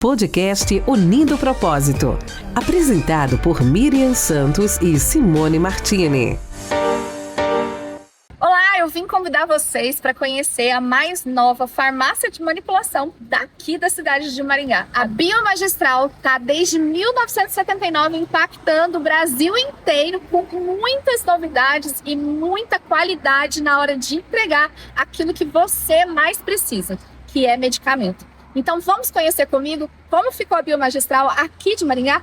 Podcast Unindo o Propósito. Apresentado por Miriam Santos e Simone Martini. Olá, eu vim convidar vocês para conhecer a mais nova farmácia de manipulação daqui da cidade de Maringá. A Biomagistral está desde 1979 impactando o Brasil inteiro com muitas novidades e muita qualidade na hora de entregar aquilo que você mais precisa, que é medicamento. Então vamos conhecer comigo como ficou a Biomagistral aqui de Maringá?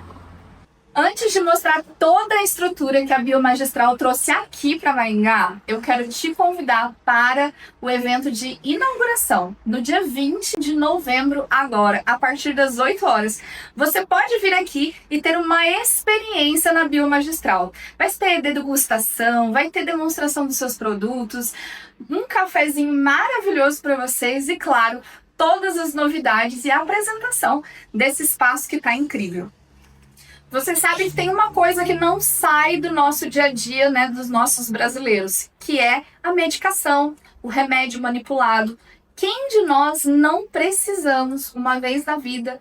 Antes de mostrar toda a estrutura que a Biomagistral trouxe aqui para Maringá, eu quero te convidar para o evento de inauguração, no dia 20 de novembro agora, a partir das 8 horas. Você pode vir aqui e ter uma experiência na Biomagistral. Vai ter degustação, vai ter demonstração dos seus produtos, um cafezinho maravilhoso para vocês e, claro, todas as novidades e a apresentação desse espaço que está incrível. Você sabe que tem uma coisa que não sai do nosso dia a dia, né, dos nossos brasileiros, que é a medicação, o remédio manipulado. Quem de nós não precisamos, uma vez na vida,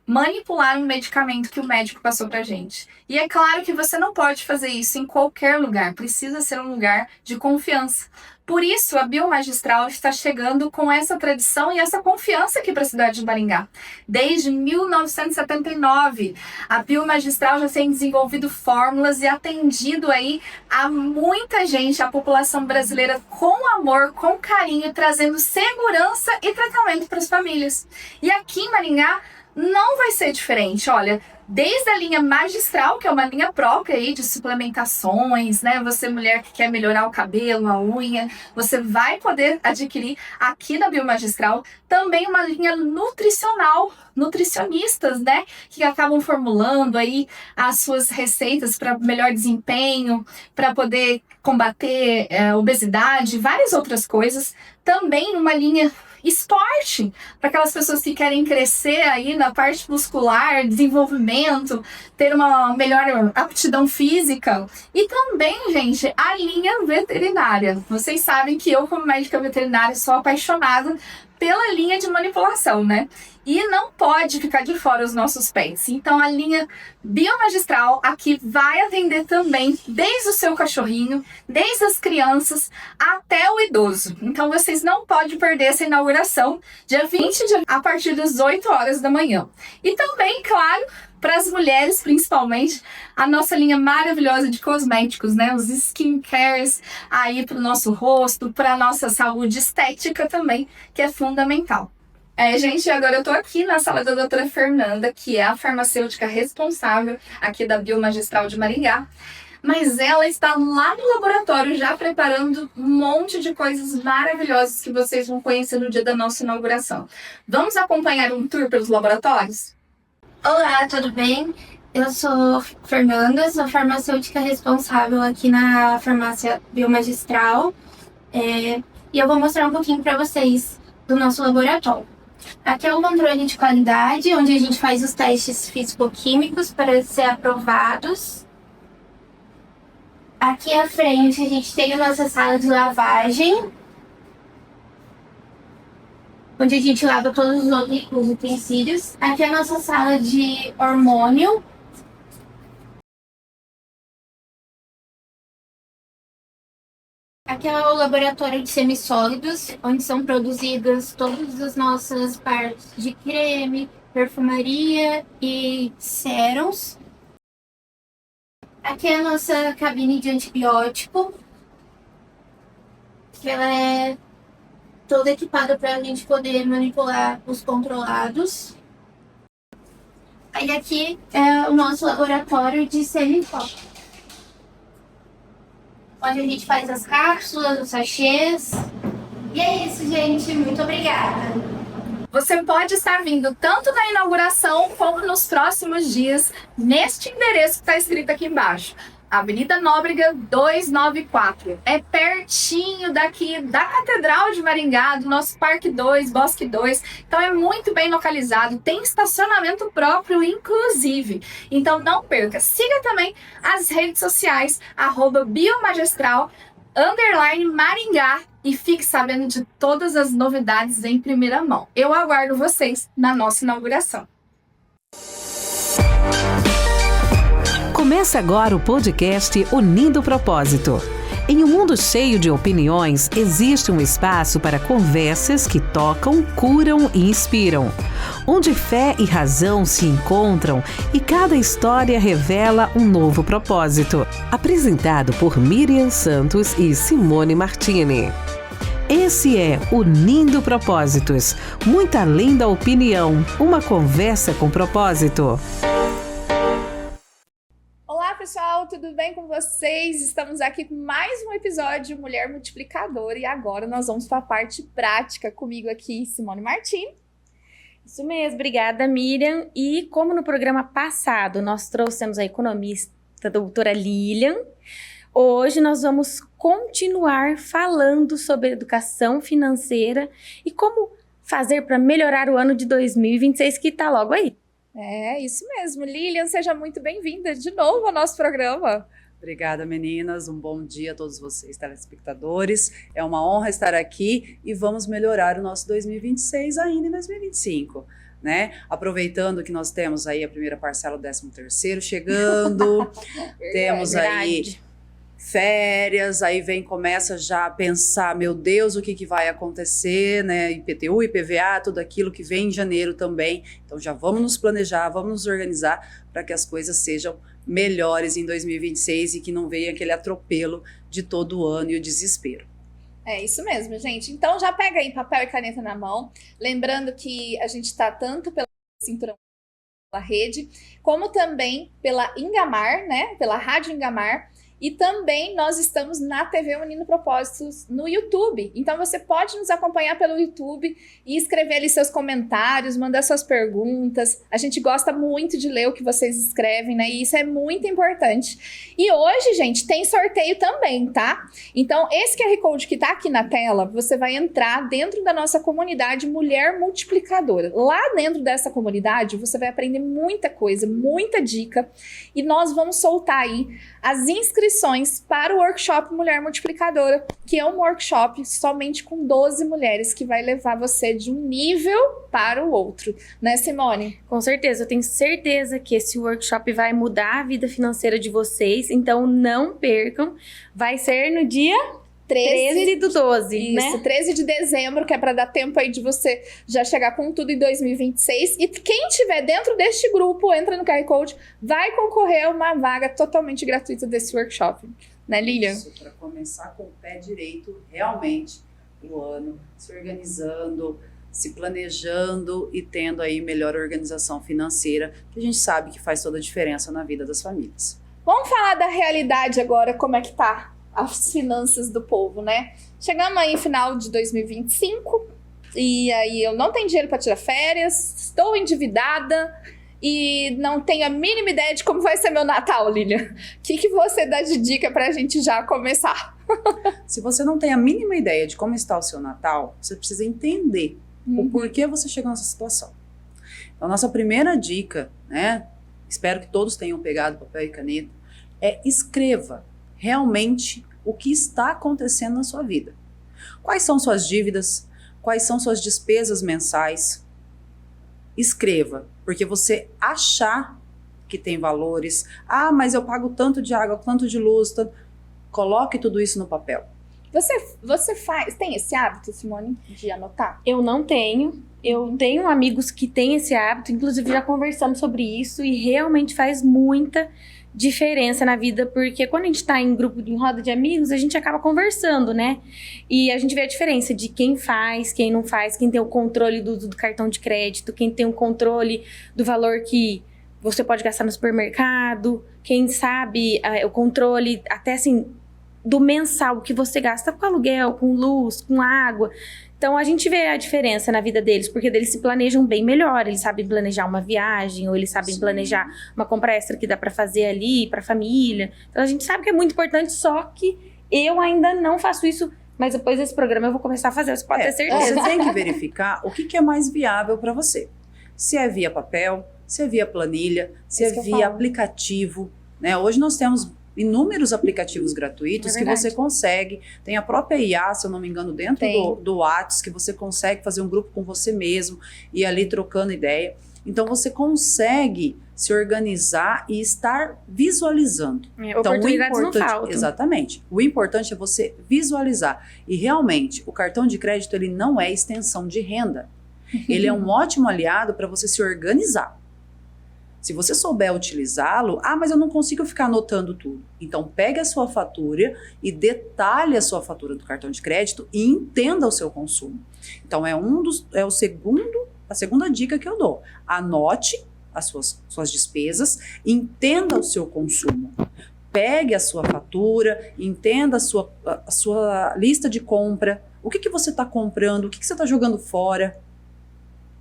manipular um medicamento que o médico passou pra gente? E é claro que você não pode fazer isso em qualquer lugar, precisa ser um lugar de confiança. Por isso, a Biomagistral está chegando com essa tradição e essa confiança aqui para a cidade de Maringá. Desde 1979, a Biomagistral já tem desenvolvido fórmulas e atendido aí a muita gente, a população brasileira, com amor, com carinho, trazendo segurança e tratamento para as famílias. E aqui em Maringá não vai ser diferente. Olha, desde a linha Magistral, que é uma linha própria aí de suplementações, né? Você, mulher que quer melhorar o cabelo, a unha, você vai poder adquirir aqui na Biomagistral. Também uma linha nutricional, nutricionistas, né? Que acabam formulando aí as suas receitas para melhor desempenho, para poder combater obesidade, várias outras coisas. Também uma linha esporte, para aquelas pessoas que querem crescer aí na parte muscular, desenvolvimento, ter uma melhor aptidão física. E também, gente, a linha veterinária. Vocês sabem que eu, como médica veterinária, sou apaixonada pela linha de manipulação, né? E não pode ficar de fora os nossos pets. Então a linha Biomagistral aqui vai atender também desde o seu cachorrinho, desde as crianças até o idoso. Então vocês não podem perder essa inauguração dia 20 a partir das 8 horas da manhã. E também, claro, para as mulheres, principalmente, a nossa linha maravilhosa de cosméticos, né? Os skincares aí para o nosso rosto, para a nossa saúde estética também, que é fundamental. Gente, agora eu tô aqui na sala da doutora Fernanda, que é a farmacêutica responsável aqui da Biomagistral de Maringá. Mas ela está lá no laboratório já preparando um monte de coisas maravilhosas que vocês vão conhecer no dia da nossa inauguração. Vamos acompanhar um tour pelos laboratórios? Olá, tudo bem? Eu sou Fernanda, sou farmacêutica responsável aqui na farmácia Biomagistral. E eu vou mostrar um pouquinho para vocês do nosso laboratório. Aqui é o controle de qualidade, onde a gente faz os testes físico-químicos para ser aprovados. Aqui à frente a gente tem a nossa sala de lavagem, onde a gente lava todos os utensílios. Aqui é a nossa sala de hormônio. Aqui é o laboratório de semissólidos, onde são produzidas todas as nossas partes de creme, perfumaria e sérums. Aqui é a nossa cabine de antibiótico, que ela é toda equipada para a gente poder manipular os controlados. Aí aqui é o nosso laboratório de semipó, onde a gente faz as cápsulas, os sachês. E é isso, gente. Muito obrigada. Você pode estar vindo tanto na inauguração como nos próximos dias neste endereço que está escrito aqui embaixo. Avenida Nóbrega 294. É pertinho daqui da Catedral de Maringá, do nosso Parque 2, Bosque 2. Então é muito bem localizado, tem estacionamento próprio, inclusive. Então não perca. Siga também as redes sociais, @biomagistral _Maringá, e fique sabendo de todas as novidades em primeira mão. Eu aguardo vocês na nossa inauguração. Começa agora o podcast Unindo o Propósito. Em um mundo cheio de opiniões, existe um espaço para conversas que tocam, curam e inspiram. Onde fé e razão se encontram e cada história revela um novo propósito. Apresentado por Miriam Santos e Simone Martini. Esse é Unindo Propósitos, muito além da opinião, uma conversa com propósito. Olá pessoal, tudo bem com vocês? Estamos aqui com mais um episódio Mulher Multiplicadora e agora nós vamos para a parte prática. Comigo aqui, Simone Martini. Isso mesmo, obrigada Miriam. E como no programa passado nós trouxemos a economista a doutora Lilian, hoje nós vamos continuar falando sobre educação financeira e como fazer para melhorar o ano de 2026 que está logo aí. É, isso mesmo. Lilian, seja muito bem-vinda de novo ao nosso programa. Obrigada, meninas. Um bom dia a todos vocês, telespectadores. É uma honra estar aqui e vamos melhorar o nosso 2026 ainda em 2025. Né? Aproveitando que nós temos aí a primeira parcela do 13º chegando, temos aí férias, aí começa já a pensar, meu Deus, o que vai acontecer, né? IPTU, IPVA, tudo aquilo que vem em janeiro também. Então já vamos nos planejar, vamos nos organizar para que as coisas sejam melhores em 2026 e que não venha aquele atropelo de todo o ano e o desespero. É isso mesmo, gente. Então já pega aí papel e caneta na mão. Lembrando que a gente está tanto pela Cinturão pela rede, como também pela Ingamar, né? Pela Rádio Ingamar. E também nós estamos na TV Unindo Propósitos no YouTube. Então você pode nos acompanhar pelo YouTube e escrever ali seus comentários, mandar suas perguntas. A gente gosta muito de ler o que vocês escrevem, né? E isso é muito importante. E hoje, gente, tem sorteio também, tá? Então esse QR Code que tá aqui na tela, você vai entrar dentro da nossa comunidade Mulher Multiplicadora. Lá dentro dessa comunidade, você vai aprender muita coisa, muita dica. E nós vamos soltar aí as inscrições para o workshop Mulher Multiplicadora, que é um workshop somente com 12 mulheres que vai levar você de um nível para o outro, né, Simone? Com certeza, eu tenho certeza que esse workshop vai mudar a vida financeira de vocês, então não percam, vai ser no dia 13 do 12, isso, né? 13 de dezembro, que é para dar tempo aí de você já chegar com tudo em 2026. E quem tiver dentro deste grupo, entra no QR Code, vai concorrer a uma vaga totalmente gratuita desse workshop. Né, Lilian? Isso, para começar com o pé direito, realmente, o ano, se organizando, se planejando e tendo aí melhor organização financeira, que a gente sabe que faz toda a diferença na vida das famílias. Vamos falar da realidade agora, como é que tá as finanças do povo, né? Chegamos aí no final de 2025 e aí eu não tenho dinheiro para tirar férias, estou endividada e não tenho a mínima ideia de como vai ser meu Natal, Lilian. O que você dá de dica para a gente já começar? Se você não tem a mínima ideia de como está o seu Natal, você precisa entender o porquê você chegou nessa situação. Então, nossa primeira dica, né? Espero que todos tenham pegado papel e caneta, é escreva realmente o que está acontecendo na sua vida. Quais são suas dívidas? Quais são suas despesas mensais? Escreva, porque você achar que tem valores. Ah, mas eu pago tanto de água, tanto de luz. Tanto... Coloque tudo isso no papel. Você tem esse hábito, Simone, de anotar? Eu não tenho. Eu tenho amigos que têm esse hábito, inclusive já conversamos sobre isso e realmente faz muita diferença na vida, porque quando a gente tá em grupo, em roda de amigos, a gente acaba conversando, né? E a gente vê a diferença de quem faz, quem não faz, quem tem o controle do cartão de crédito, quem tem o controle do valor que você pode gastar no supermercado, quem sabe o controle até assim do mensal que você gasta com aluguel, com luz, com água. Então a gente vê a diferença na vida deles, porque eles se planejam bem melhor, eles sabem planejar uma viagem, ou eles sabem planejar uma compra extra que dá pra fazer ali, pra família. Então a gente sabe que é muito importante, só que eu ainda não faço isso, mas depois desse programa eu vou começar a fazer, você pode ter certeza. Você tem que verificar o que é mais viável pra você. Se é via papel, se é via planilha, se é via aplicativo, né? Hoje nós temos inúmeros aplicativos gratuitos que você consegue. Tem a própria IA, se eu não me engano, dentro do WhatsApp, que você consegue fazer um grupo com você mesmo e ali trocando ideia. Então você consegue se organizar e estar visualizando. Então, Oportunidades não faltam. Exatamente. O importante é você visualizar. E realmente, o cartão de crédito ele não é extensão de renda. Ele é um ótimo aliado para você se organizar. Se você souber utilizá-lo, mas eu não consigo ficar anotando tudo. Então, pegue a sua fatura e detalhe a sua fatura do cartão de crédito e entenda o seu consumo. Então, a segunda dica que eu dou. Anote as suas despesas, entenda o seu consumo. Pegue a sua fatura, entenda a sua lista de compra, o que você está comprando, o que você está jogando fora,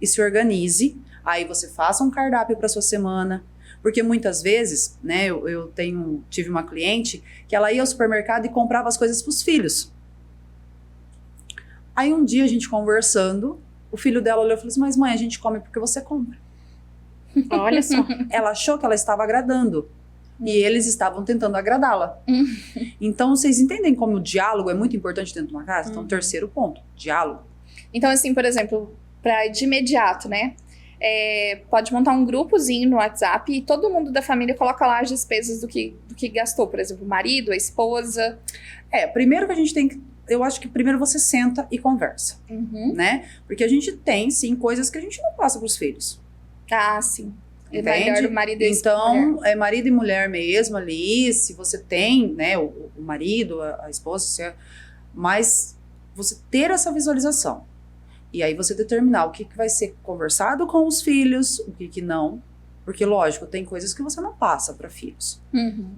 e se organize. Aí você faça um cardápio para sua semana, porque muitas vezes, né, eu tive uma cliente que ela ia ao supermercado e comprava as coisas para os filhos. Aí um dia a gente conversando, o filho dela olhou e falou assim, mas mãe, a gente come porque você compra. Olha só. Ela achou que ela estava agradando. E eles estavam tentando agradá-la. Então, vocês entendem como o diálogo é muito importante dentro de uma casa? Então, terceiro ponto, diálogo. Então, assim, por exemplo, para de imediato, né? Pode montar um grupozinho no WhatsApp e todo mundo da família coloca lá as despesas do que gastou. Por exemplo, o marido, a esposa. Primeiro que a gente tem que... Eu acho que primeiro você senta e conversa, né? Porque a gente tem, sim, coisas que a gente não passa para os filhos. Ah, sim. É Entende? melhor o marido e Então, mulher. é marido e mulher mesmo ali, se você tem, né, o marido, a esposa, mas você ter essa visualização. E aí você determinar o que vai ser conversado com os filhos, o que não. Porque, lógico, tem coisas que você não passa para filhos,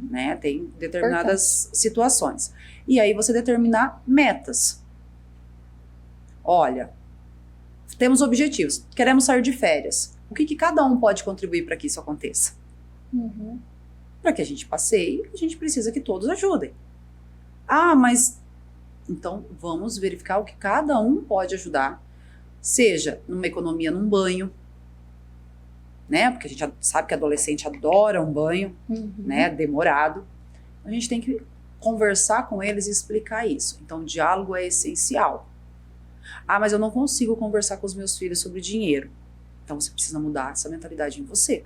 né? Tem determinadas situações. E aí você determinar metas. Olha, temos objetivos, queremos sair de férias. O que cada um pode contribuir para que isso aconteça? Para que a gente passeie, a gente precisa que todos ajudem. Mas... Então, vamos verificar o que cada um pode ajudar. Seja numa economia num banho, né? Porque a gente sabe que adolescente adora um banho, né? Demorado. A gente tem que conversar com eles e explicar isso. Então, o diálogo é essencial. Mas eu não consigo conversar com os meus filhos sobre dinheiro. Então, você precisa mudar essa mentalidade em você.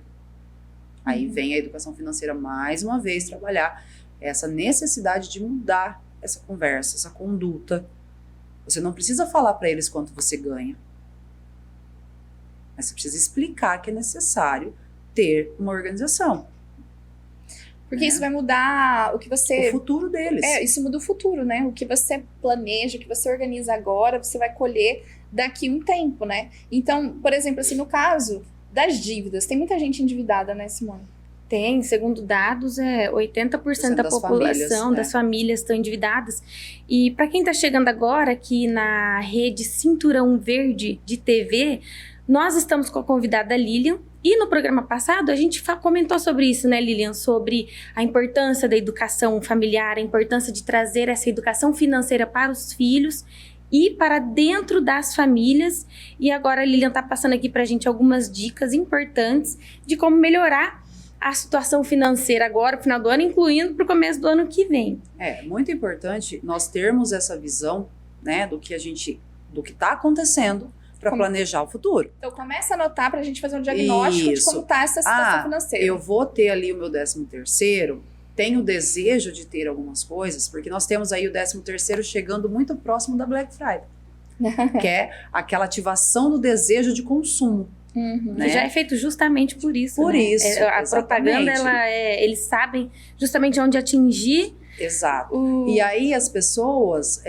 Aí vem a educação financeira, mais uma vez, trabalhar essa necessidade de mudar essa conversa, essa conduta. Você não precisa falar para eles quanto você ganha. Mas você precisa explicar que é necessário ter uma organização. Porque isso vai mudar o que você... O futuro deles. Isso muda o futuro, né? O que você planeja, o que você organiza agora, você vai colher daqui um tempo, né? Então, por exemplo, assim, no caso das dívidas, tem muita gente endividada, né, Simone? Tem, segundo dados, 80% da população, das famílias estão endividadas. E para quem está chegando agora aqui na rede Cinturão Verde de TV, nós estamos com a convidada Lilian. E no programa passado a gente comentou sobre isso, né, Lilian? Sobre a importância da educação familiar, a importância de trazer essa educação financeira para os filhos e para dentro das famílias. E agora a Lilian está passando aqui para a gente algumas dicas importantes de como melhorar a situação financeira agora, no final do ano, incluindo para o começo do ano que vem. É muito importante nós termos essa visão, né, do que está acontecendo para planejar o futuro. Então começa a anotar para a gente fazer um diagnóstico de como está essa situação financeira. Eu vou ter ali o meu 13º, tenho o desejo de ter algumas coisas, porque nós temos aí o 13º chegando muito próximo da Black Friday, que é aquela ativação do desejo de consumo. Né? Que já é feito justamente por isso. Por isso. A propaganda, eles sabem justamente onde atingir. Exato. E aí as pessoas,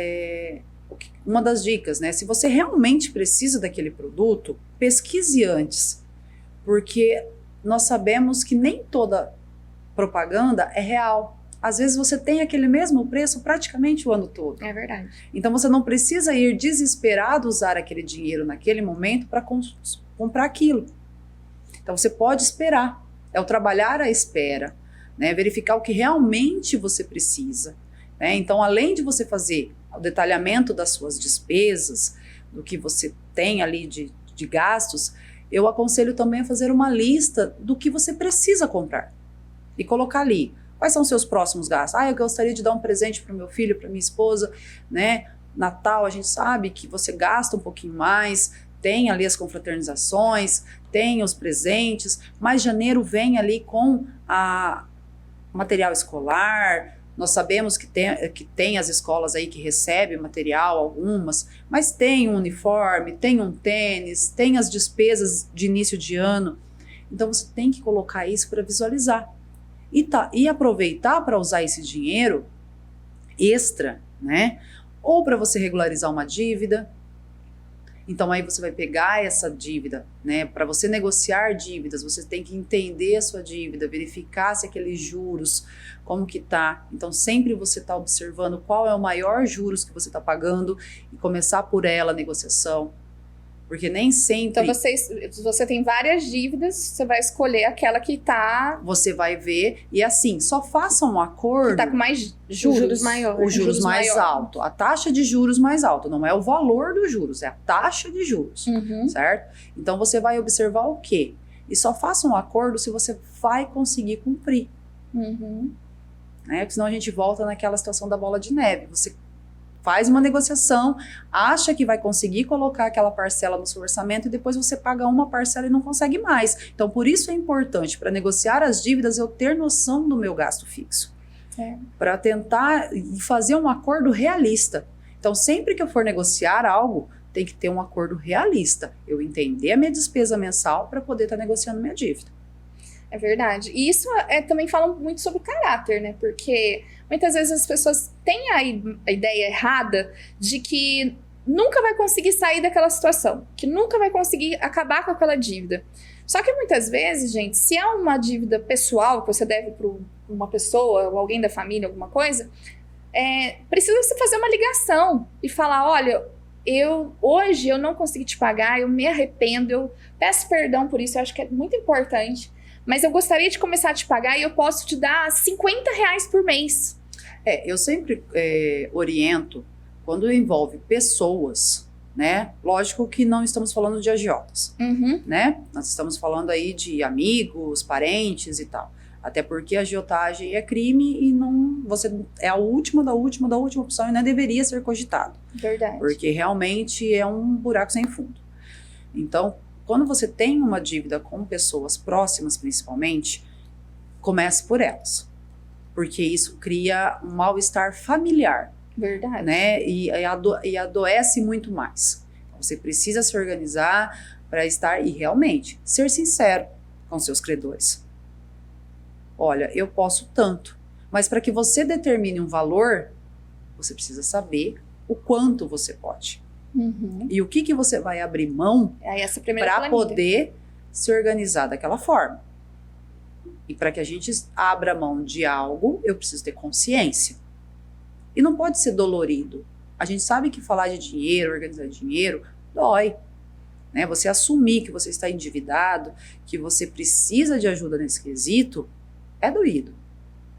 uma das dicas, né? Se você realmente precisa daquele produto, pesquise antes. Porque nós sabemos que nem toda propaganda é real. Às vezes você tem aquele mesmo preço praticamente o ano todo. É verdade. Então você não precisa ir desesperado usar aquele dinheiro naquele momento para comprar aquilo. Então você pode esperar. É o trabalhar à espera, né? Verificar o que realmente você precisa, né? Então, além de você fazer o detalhamento das suas despesas, do que você tem ali de gastos, eu aconselho também a fazer uma lista do que você precisa comprar e colocar ali. Quais são os seus próximos gastos? Eu gostaria de dar um presente para o meu filho, para minha esposa, né? Natal, a gente sabe que você gasta um pouquinho mais. tem ali as confraternizações, tem os presentes, mas janeiro vem ali com a material escolar. Nós sabemos que tem as escolas aí que recebem material, algumas, mas tem um uniforme, tem um tênis, tem as despesas de início de ano. Então você tem que colocar isso para visualizar e aproveitar para usar esse dinheiro extra, né? Ou para você regularizar uma dívida. Então aí você vai pegar essa dívida, né? Para você negociar dívidas, você tem que entender a sua dívida, verificar se aqueles juros, como que tá. Então sempre você está observando qual é o maior juros que você está pagando e começar por ela a negociação. Porque nem sempre... Então você tem várias dívidas, você vai escolher aquela que tá... Você vai ver, e assim, só faça um acordo... Que tá com mais juros maiores. Os juros mais alto, a taxa de juros mais alta, não é o valor dos juros, é a taxa de juros, certo? Então você vai observar o quê? E só faça um acordo se você vai conseguir cumprir. Né? Porque senão a gente volta naquela situação da bola de neve. Você faz uma negociação, acha que vai conseguir colocar aquela parcela no seu orçamento e depois você paga uma parcela e não consegue mais. Então, por isso é importante, para negociar as dívidas, eu ter noção do meu gasto fixo. Para tentar fazer um acordo realista. Então, sempre que eu for negociar algo, tem que ter um acordo realista. Eu entender a minha despesa mensal para poder estar negociando minha dívida. É verdade. E isso também fala muito sobre caráter, né? Porque muitas vezes as pessoas têm a ideia errada de que nunca vai conseguir sair daquela situação, que nunca vai conseguir acabar com aquela dívida. Só que muitas vezes, gente, se é uma dívida pessoal que você deve para uma pessoa ou alguém da família, alguma coisa, precisa você fazer uma ligação e falar, olha, hoje eu não consegui te pagar, eu me arrependo, eu peço perdão por isso, eu acho que é muito importante. Mas eu gostaria de começar a te pagar e eu posso te dar R$50 por mês. Eu sempre oriento, quando envolve pessoas, né? Lógico que não estamos falando de agiotas, né? Nós estamos falando aí de amigos, parentes e tal. Até porque a agiotagem é crime e você é a última da última opção e não deveria ser cogitado. Verdade. Porque realmente é um buraco sem fundo. Então, quando você tem uma dívida com pessoas próximas, principalmente, comece por elas. Porque isso cria um mal-estar familiar. Verdade. Né? E adoece muito mais. Você precisa se organizar para estar e realmente ser sincero com seus credores. Olha, eu posso tanto, mas para que você determine um valor, você precisa saber o quanto você pode. E o que você vai abrir mão para poder se organizar daquela forma. E para que a gente abra mão de algo, eu preciso ter consciência. E não pode ser dolorido. A gente sabe que falar de dinheiro, organizar dinheiro, dói. Né? Você assumir que você está endividado, que você precisa de ajuda nesse quesito, é doído.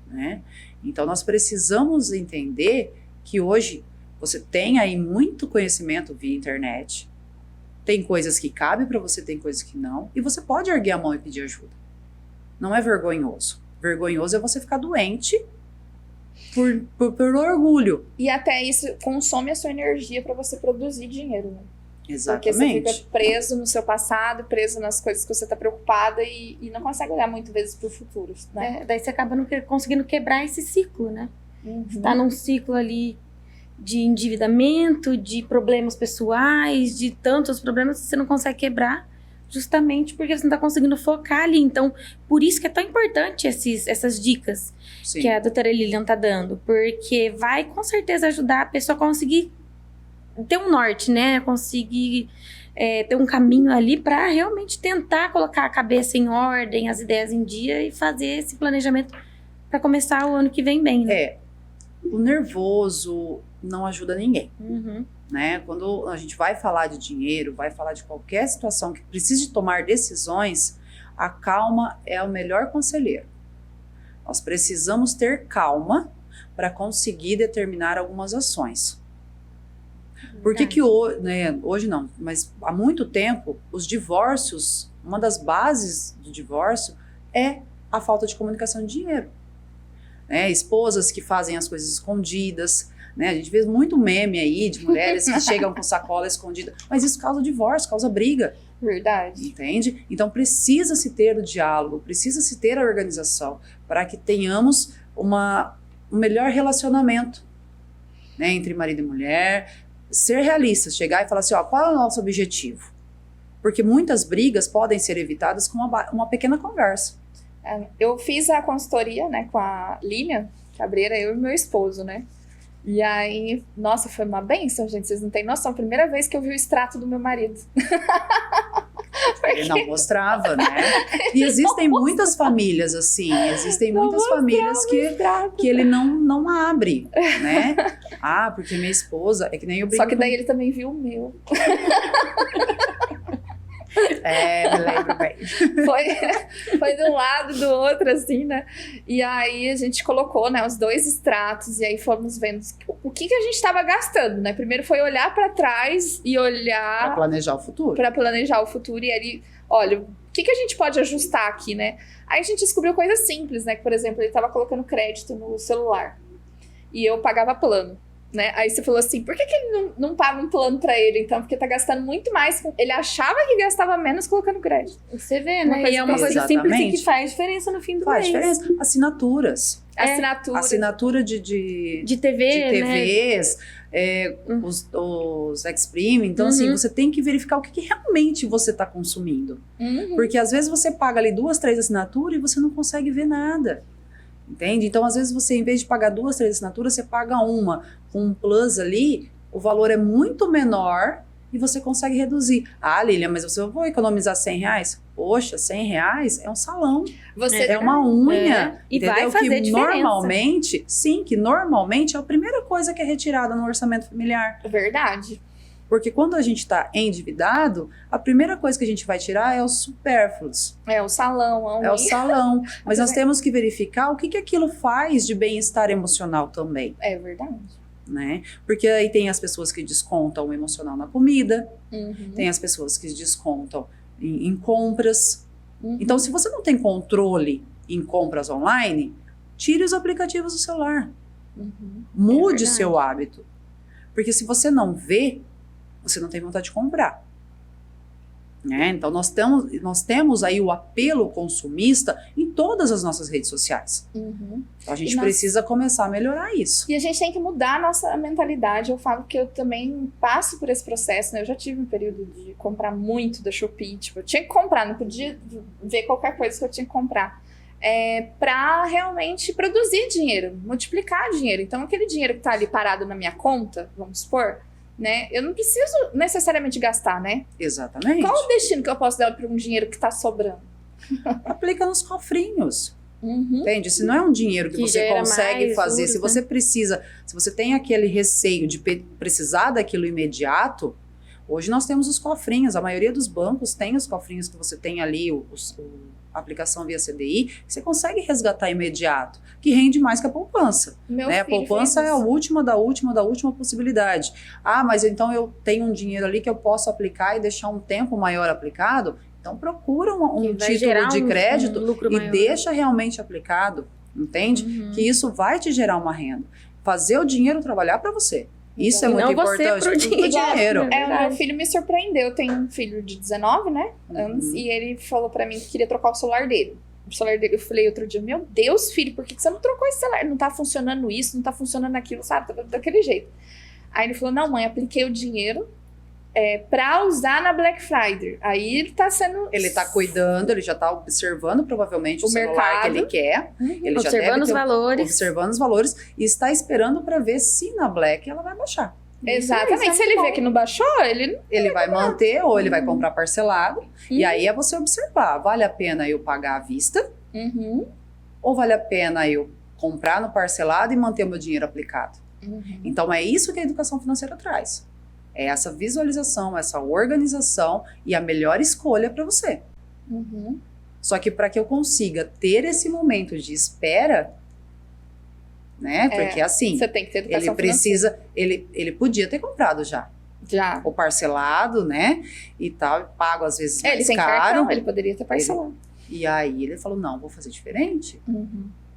Né? Então nós precisamos entender que hoje você tem aí muito conhecimento via internet, tem coisas que cabem para você, tem coisas que não, e você pode erguer a mão e pedir ajuda. Não é vergonhoso. Vergonhoso é você ficar doente por orgulho. E até isso consome a sua energia para você produzir dinheiro, né? Exatamente. Porque você fica preso no seu passado, preso nas coisas que você está preocupada e não consegue olhar muitas vezes para o futuro, né? Daí você acaba não conseguindo quebrar esse ciclo, né? Você tá num ciclo ali de endividamento, de problemas pessoais, de tantos problemas que você não consegue quebrar, justamente porque você não está conseguindo focar ali. Então, por isso que é tão importante essas dicas que a doutora Lilian está dando, porque vai com certeza ajudar a pessoa a conseguir ter um norte, né? Conseguir ter um caminho ali para realmente tentar colocar a cabeça em ordem, as ideias em dia e fazer esse planejamento para começar o ano que vem bem, né? O nervoso não ajuda ninguém, né? Quando a gente vai falar de dinheiro, vai falar de qualquer situação que precise de tomar decisões, a calma é o melhor conselheiro. Nós precisamos ter calma para conseguir determinar algumas ações. Por que hoje não, mas há muito tempo, os divórcios, uma das bases do divórcio é a falta de comunicação de dinheiro. Esposas que fazem as coisas escondidas, né? A gente vê muito meme aí de mulheres que chegam com sacola escondida, mas isso causa divórcio, causa briga. Verdade. Entende? Então precisa se ter o diálogo, precisa se ter a organização para que tenhamos um melhor relacionamento, né, entre marido e mulher, ser realistas, chegar e falar assim, ó, qual é o nosso objetivo? Porque muitas brigas podem ser evitadas com uma pequena conversa. Eu fiz a consultoria, né, com a Lilian Cabreira, eu e meu esposo, né? E aí, nossa, foi uma bênção, gente, vocês não têm noção, a primeira vez que eu vi o extrato do meu marido. Ele não mostrava, né? E existem muitas famílias assim, existem muitas famílias que ele não abre, né? Ah, porque minha esposa, é que nem eu brinco. Só que daí ele também viu o meu. Me lembro bem. Foi de um lado, do outro, assim, né? E aí a gente colocou, né, os 2 extratos e aí fomos vendo o que a gente estava gastando, né? Primeiro foi olhar para trás e olhar... Para planejar o futuro. Para planejar o futuro e ali, olha, o que a gente pode ajustar aqui, né? Aí a gente descobriu coisas simples, né? Que, por exemplo, ele estava colocando crédito no celular e eu pagava plano. Né? Aí você falou assim, por que ele não paga um plano pra ele, então? Porque tá gastando muito mais. Ele achava que gastava menos colocando crédito. Você vê, né? E é uma coisa simples e que faz diferença no fim do mês. Faz diferença. Assinaturas. Assinatura de TV, de TVs, né? Os Xprime. Então, assim, você tem que verificar o que realmente você está consumindo. Porque às vezes você paga ali 2, 3 assinaturas e você não consegue ver nada. Entende? Então, às vezes, você, em vez de pagar 2, 3 assinaturas, você paga uma. Com um plus ali, o valor é muito menor e você consegue reduzir. Ah, Lilian, mas eu vou economizar R$100? Poxa, R$100 é um salão. É uma unha. E vai fazer diferença. Normalmente é a primeira coisa que é retirada no orçamento familiar. Verdade. Porque quando a gente está endividado, a primeira coisa que a gente vai tirar é os supérfluos. É o salão. É o salão. Mas nós temos que verificar o que aquilo faz de bem-estar emocional também. É verdade. Né? Porque aí tem as pessoas que descontam o emocional na comida, tem as pessoas que descontam em compras. Então, se você não tem controle em compras online, tire os aplicativos do celular. Mude seu hábito. Porque se você não vê, você não tem vontade de comprar. Né? Então, nós temos aí o apelo consumista em todas as nossas redes sociais. Então, a gente precisa começar a melhorar isso. E a gente tem que mudar a nossa mentalidade. Eu falo que eu também passo por esse processo, né? Eu já tive um período de comprar muito da Shopee. Tipo, eu tinha que comprar, não podia ver qualquer coisa que eu tinha que comprar. Para realmente produzir dinheiro, multiplicar dinheiro. Então, aquele dinheiro que está ali parado na minha conta, vamos supor, né? Eu não preciso necessariamente gastar, né? Exatamente. Qual o destino que eu posso dar para um dinheiro que está sobrando? Aplica nos cofrinhos. Entende? Se não é um dinheiro que você consegue fazer, se você precisa, se você tem aquele receio de precisar daquilo imediato, hoje nós temos os cofrinhos. A maioria dos bancos tem os cofrinhos que você tem ali, a aplicação via CDI, você consegue resgatar imediato, que rende mais que a poupança. Né? A poupança é a última da última possibilidade. Ah, mas então eu tenho um dinheiro ali que eu posso aplicar e deixar um tempo maior aplicado? Então procura um título de crédito e deixa realmente aplicado, entende? Que isso vai te gerar uma renda. Fazer o dinheiro trabalhar para você. Isso é muito importante pro dinheiro. O meu filho me surpreendeu. Eu tenho um filho de 19, né? Anos, e ele falou pra mim que queria trocar o celular dele. O celular dele, eu falei outro dia, meu Deus, filho, por que você não trocou esse celular? Não tá funcionando isso, não tá funcionando aquilo, sabe? Daquele jeito. Aí ele falou, não, mãe, apliquei o dinheiro pra usar na Black Friday. Aí ele tá sendo... Ele tá cuidando, ele já tá observando provavelmente o celular mercado que ele quer. Ele já observando os valores. Observando os valores e está esperando para ver se na Black ela vai baixar. Exatamente. Se ele vê que não baixou, ele vai manter ou ele vai comprar parcelado. E aí é você observar, vale a pena eu pagar à vista? Ou vale a pena eu comprar no parcelado e manter o meu dinheiro aplicado? Então é isso que a educação financeira traz. É essa visualização, essa organização e a melhor escolha para você. Só que para que eu consiga ter esse momento de espera, né? Porque assim, você tem que ter educação ele precisa, ele podia ter comprado já o parcelado, né? E tal, pago às vezes mais ele tem caro. cartão, ele poderia ter parcelado. E aí ele falou, não, vou fazer diferente.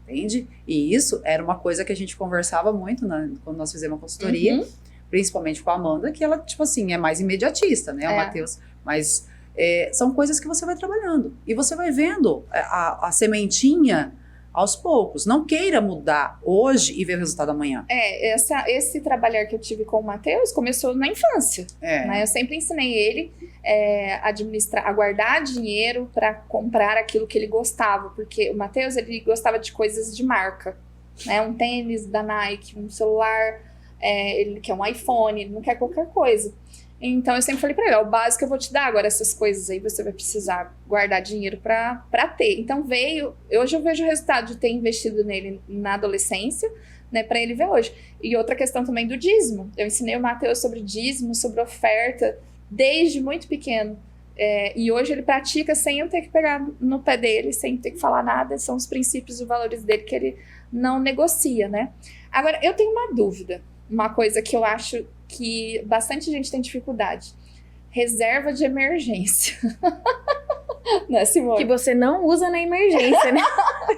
entende? E isso era uma coisa que a gente conversava muito quando nós fizemos a consultoria, principalmente com a Amanda, que ela, tipo assim, é mais imediatista, né? O Matheus, mas são coisas que você vai trabalhando. E você vai vendo a sementinha aos poucos. Não queira mudar hoje e ver o resultado amanhã. Esse trabalhar que eu tive com o Matheus começou na infância. Né? Eu sempre ensinei ele a guardar dinheiro para comprar aquilo que ele gostava. Porque o Matheus, ele gostava de coisas de marca. Né? Um tênis da Nike, um celular, ele quer um iPhone, ele não quer qualquer coisa. Então eu sempre falei pra ele, o básico eu vou te dar, agora essas coisas aí você vai precisar guardar dinheiro pra ter. Então hoje eu vejo o resultado de ter investido nele na adolescência, né, pra ele ver hoje. E outra questão também do dízimo, eu ensinei o Matheus sobre dízimo, sobre oferta, desde muito pequeno. E hoje ele pratica sem eu ter que pegar no pé dele, sem ter que falar nada, são os princípios e valores dele que ele não negocia, né. Agora, eu tenho uma dúvida, uma coisa que eu acho que bastante gente tem dificuldade. Reserva de emergência. Né, Simone? Que você não usa na emergência, né?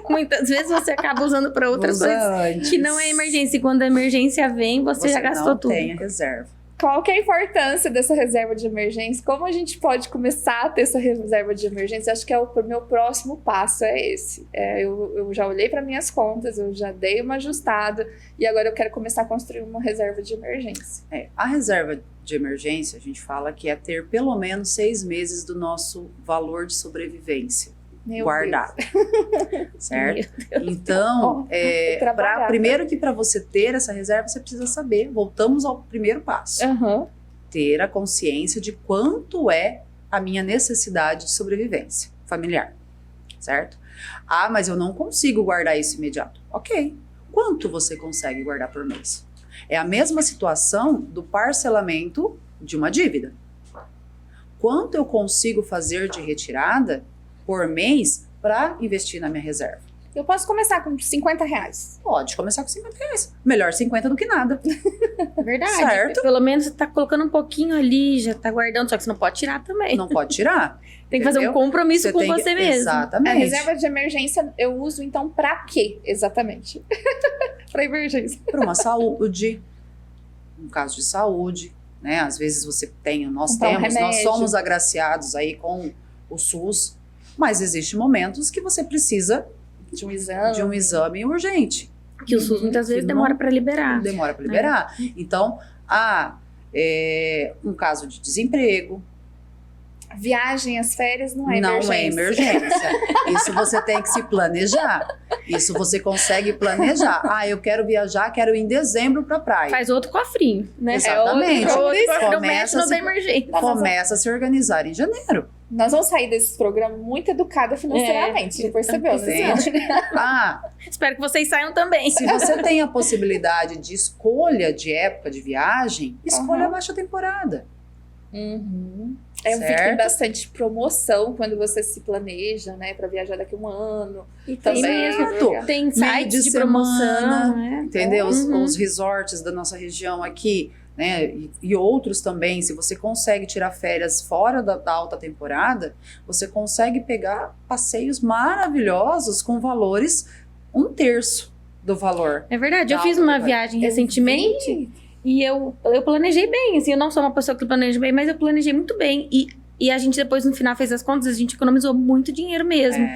Muitas vezes você acaba usando para outras coisas que não é emergência. E quando a emergência vem, você já gastou tudo. Tem a reserva. Qual que é a importância dessa reserva de emergência? Como a gente pode começar a ter essa reserva de emergência? Acho que o meu próximo passo é esse. Eu já olhei para minhas contas, eu já dei uma ajustada e agora eu quero começar a construir uma reserva de emergência. A reserva de emergência, a gente fala que é ter pelo menos 6 meses do nosso valor de sobrevivência guardado. Certo? Então, primeiro que para você ter essa reserva, você precisa saber, voltamos ao primeiro passo. Ter a consciência de quanto é a minha necessidade de sobrevivência familiar. Certo? Mas eu não consigo guardar isso imediato. Ok. Quanto você consegue guardar por mês? É a mesma situação do parcelamento de uma dívida. Quanto eu consigo fazer de retirada por mês para investir na minha reserva? Eu posso começar com R$50? Pode começar com R$50. Melhor 50 do que nada. Verdade. Certo? Pelo menos você tá colocando um pouquinho ali, já tá guardando, só que você não pode tirar também. Não pode tirar. Tem que fazer um compromisso com você mesmo. Exatamente. A reserva de emergência eu uso, então, pra quê, exatamente? Pra emergência. Para uma saúde, um caso de saúde, né? Às vezes nós somos agraciados aí com o SUS, mas existem momentos que você precisa de um exame urgente. Que o SUS muitas vezes demora para liberar. Demora para liberar. Então, um caso de desemprego. Viagem, as férias não é emergência. Não é emergência. Isso você tem que se planejar. Isso você consegue planejar. Eu quero viajar, quero ir em dezembro pra praia. Faz outro cofrinho, né? Exatamente. Começa a se organizar em janeiro. Nós vamos sair desse programa muito educada financeiramente, você percebeu, né? Espero que vocês saiam também. Se você tem a possibilidade de escolha de época de viagem, escolha a baixa temporada. Eu vi que tem bastante promoção quando você se planeja, né, para viajar daqui a um ano. E tem mesmo, tem sites de promoção, né? Entendeu? Os resorts da nossa região aqui, né, e outros também, se você consegue tirar férias fora da alta temporada, você consegue pegar passeios maravilhosos com valores 1/3 do valor. É verdade, eu fiz uma viagem recentemente. E eu planejei bem, assim, eu não sou uma pessoa que planeja bem, mas eu planejei muito bem. E a gente depois, no final, fez as contas, a gente economizou muito dinheiro mesmo.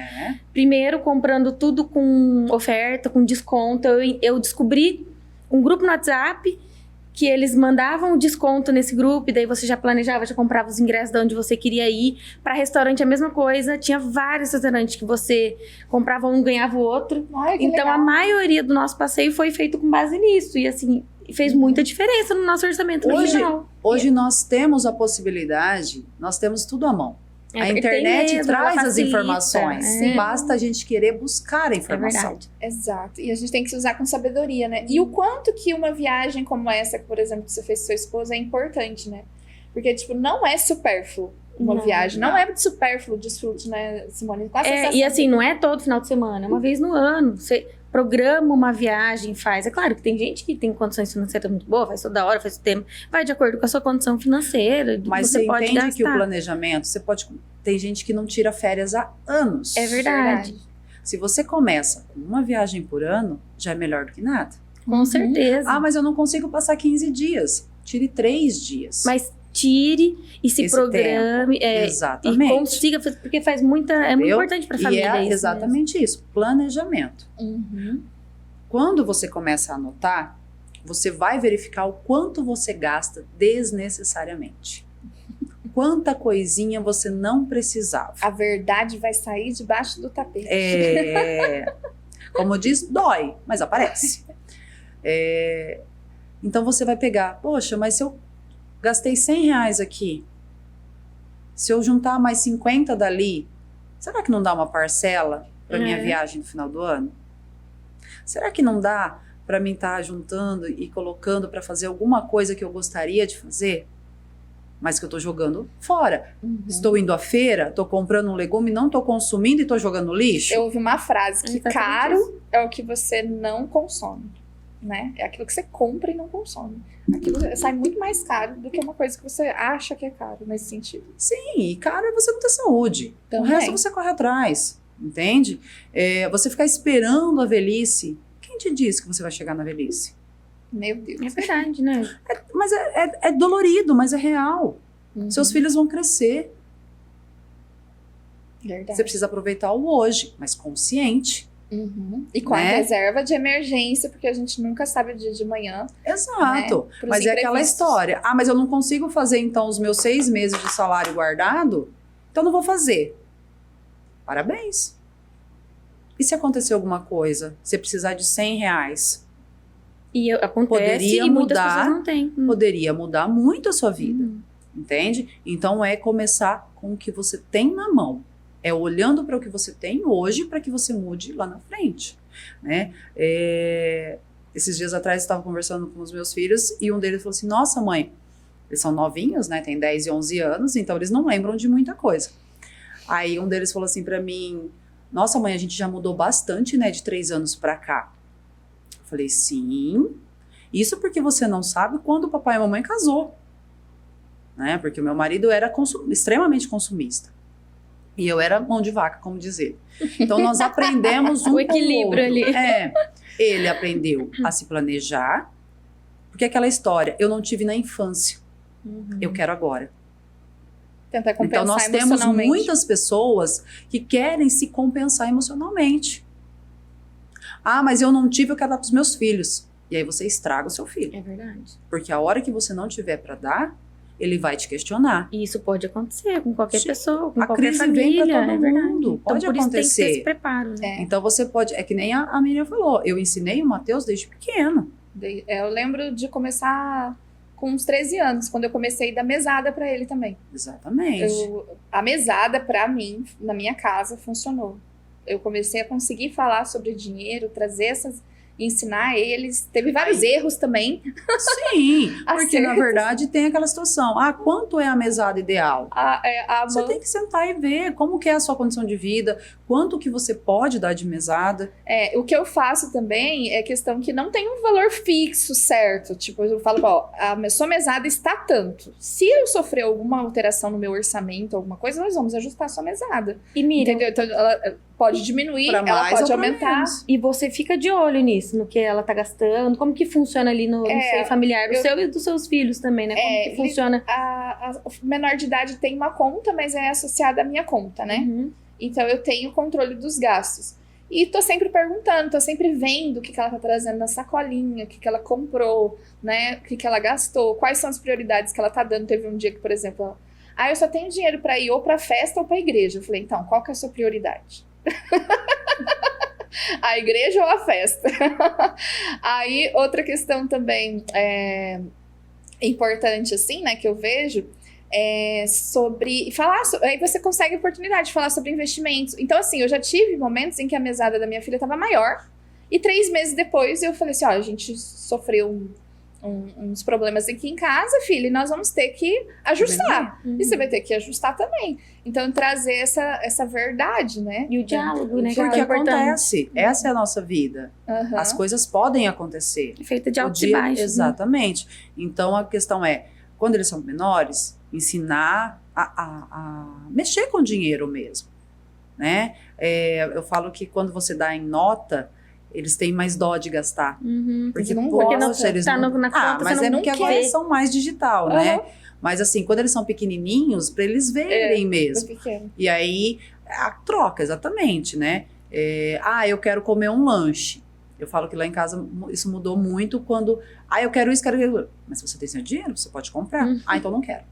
Primeiro, comprando tudo com oferta, com desconto. Eu descobri um grupo no WhatsApp que eles mandavam desconto nesse grupo, e daí você já planejava, já comprava os ingressos de onde você queria ir. Para restaurante, a mesma coisa. Tinha vários restaurantes que você comprava um, ganhava o outro. Então, a maioria do nosso passeio foi feito com base nisso. E assim, fez muita diferença no nosso orçamento no final. Hoje nós temos a possibilidade, nós temos tudo à mão. A internet traz as informações. Basta a gente querer buscar a informação. É verdade. Exato. E a gente tem que se usar com sabedoria, né? E o quanto que uma viagem como essa, por exemplo, que você fez com sua esposa, é importante, né? Porque, tipo, não é supérfluo uma viagem. Não é supérfluo o desfrute, né, Simone? E assim, não é todo final de semana, é uma vez no ano. Você programa uma viagem, faz. É claro que tem gente que tem condições financeiras muito boas, faz toda hora, faz o tempo. Vai de acordo com a sua condição financeira. Mas você pode entende gastar. Que o planejamento, tem gente que não tira férias há anos. É verdade. Se você começa com uma viagem por ano, já é melhor do que nada. Com certeza. Ah, mas eu não consigo passar 15 dias. Tire 3 dias. Mas tire e se Esse programe. Exatamente. E consiga fazer, porque faz muita. É muito Entendeu? importante para a E família. é isso exatamente isso. Planejamento. Uhum. Quando você começa a anotar, você vai verificar o quanto você gasta desnecessariamente. Quanta coisinha você não precisava. A verdade vai sair debaixo do tapete. Como diz, dói, mas aparece. Então você vai pegar, poxa, mas se eu gastei R$100 aqui, se eu juntar mais 50 dali, será que não dá uma parcela para minha viagem no final do ano? Será que não dá para mim estar juntando e colocando para fazer alguma coisa que eu gostaria de fazer, mas que eu estou jogando fora? Estou indo à feira, estou comprando um legume, não estou consumindo e estou jogando lixo? Eu ouvi uma frase que Exatamente caro é o que você não consome, né? É aquilo que você compra e não consome. Aquilo sai muito mais caro do que uma coisa que você acha que é caro, nesse sentido. Sim, e caro é você não ter saúde. O Também. resto você corre atrás, entende? Você ficar esperando a velhice. Quem te disse que você vai chegar na velhice? Meu Deus. É verdade, né? Mas é dolorido, mas é real. Uhum. Seus filhos vão crescer. Verdade. Você precisa aproveitar o hoje, mas consciente. Uhum. E com a Né? reserva de emergência, porque a gente nunca sabe o dia de manhã. Exato. Pros Mas é aquela imprevistos. história. Ah, mas eu não consigo fazer então os meus 6 meses de salário guardado, então não vou fazer. Parabéns. E se acontecer alguma coisa? Você precisar de R$100? E acontece Poderia e muitas mudar. pessoas não têm. Poderia mudar muito a sua vida. Entende? Então é começar com o que você tem na mão. É olhando para o que você tem hoje para que você mude lá na frente, né? Esses dias atrás eu estava conversando com os meus filhos e um deles falou assim, nossa mãe, eles são novinhos, né? Tem 10 e 11 anos, então eles não lembram de muita coisa. Aí um deles falou assim para mim, nossa mãe, a gente já mudou bastante, né? De 3 anos para cá. Eu falei, sim. Isso porque você não sabe quando o papai e a mamãe casou. Né? Porque o meu marido era extremamente consumista. E eu era mão de vaca, como dizer. Então nós aprendemos O equilíbrio com o outro. ali. Ele aprendeu a se planejar, porque aquela história, eu não tive na infância, eu quero agora. Tentar compensar Então nós temos emocionalmente. muitas pessoas que querem se compensar emocionalmente. Ah, mas eu não tive, eu quero dar para os meus filhos. E aí você estraga o seu filho. É verdade. Porque a hora que você não tiver para dar, ele vai te questionar. E isso pode acontecer com qualquer Sim. pessoa, com A qualquer crise família. vem pra todo é verdade. mundo. Pode então, por isso tem que ter acontecer. esse preparo, né? É. Então você pode, é que nem a Miriam falou, eu ensinei o Matheus desde pequeno. Eu lembro de começar com uns 13 anos, quando eu comecei a dar mesada pra ele também. Exatamente. A mesada, pra mim, na minha casa, funcionou. Eu comecei a conseguir falar sobre dinheiro, trazer ensinar eles. Teve vários erros também. Sim, porque na Acertos. verdade tem aquela situação. Ah, quanto é a mesada ideal? Você Mãe- tem que sentar e ver como que é a sua condição de vida, quanto que você pode dar de mesada. o que eu faço também é questão que não tem um valor fixo, certo? Tipo, eu falo, ó, a sua mesada está tanto. Se eu sofrer alguma alteração no meu orçamento, alguma coisa, nós vamos ajustar a sua mesada. E Miriam, Entendeu? Então, ela pode diminuir, Pra ela mais pode ou pra aumentar. menos. e você fica de olho nisso, no que ela tá gastando, como que funciona ali no seio familiar, do seu e dos seus filhos também, né? Como que funciona? A menor de idade tem uma conta, mas é associada à minha conta, né? Uhum. Então eu tenho controle dos gastos. E tô sempre perguntando, tô sempre vendo o que ela tá trazendo na sacolinha, o que ela comprou, né? O que ela gastou, quais são as prioridades que ela tá dando. Teve um dia que, por exemplo, eu só tenho dinheiro pra ir ou pra festa ou pra igreja. Eu falei, então, qual que é a sua prioridade? A igreja ou a festa? Aí, outra questão também importante, assim, né, que eu vejo, sobre falar. Aí você consegue a oportunidade de falar sobre investimentos. Então, assim, eu já tive momentos em que a mesada da minha filha estava maior, e 3 meses depois eu falei assim: ó, a gente sofreu uns problemas aqui em casa, filha, e nós vamos ter que ajustar. Uhum. E você vai ter que ajustar também. Então, trazer essa verdade, né? E o diálogo, né? que Porque é importante. acontece, essa é a nossa vida. Aham. As coisas podem acontecer. É feita de O altos e dia- baixos. né? Exatamente. Então a questão é, quando eles são menores, ensinar a mexer com dinheiro mesmo. né? Eu falo que quando você dá em nota, eles têm mais dó de gastar. Porque não Porque não poxa, eles tá não... na conta, mas você é não porque quer. agora eles são mais digital, né? Mas assim, quando eles são pequenininhos, para eles verem mesmo. Pequeno. E aí, a troca, exatamente, né? Eu quero comer um lanche. Eu falo que lá em casa isso mudou muito quando... eu quero isso, quero aquilo. Mas se você tem seu dinheiro, você pode comprar. Então não quero.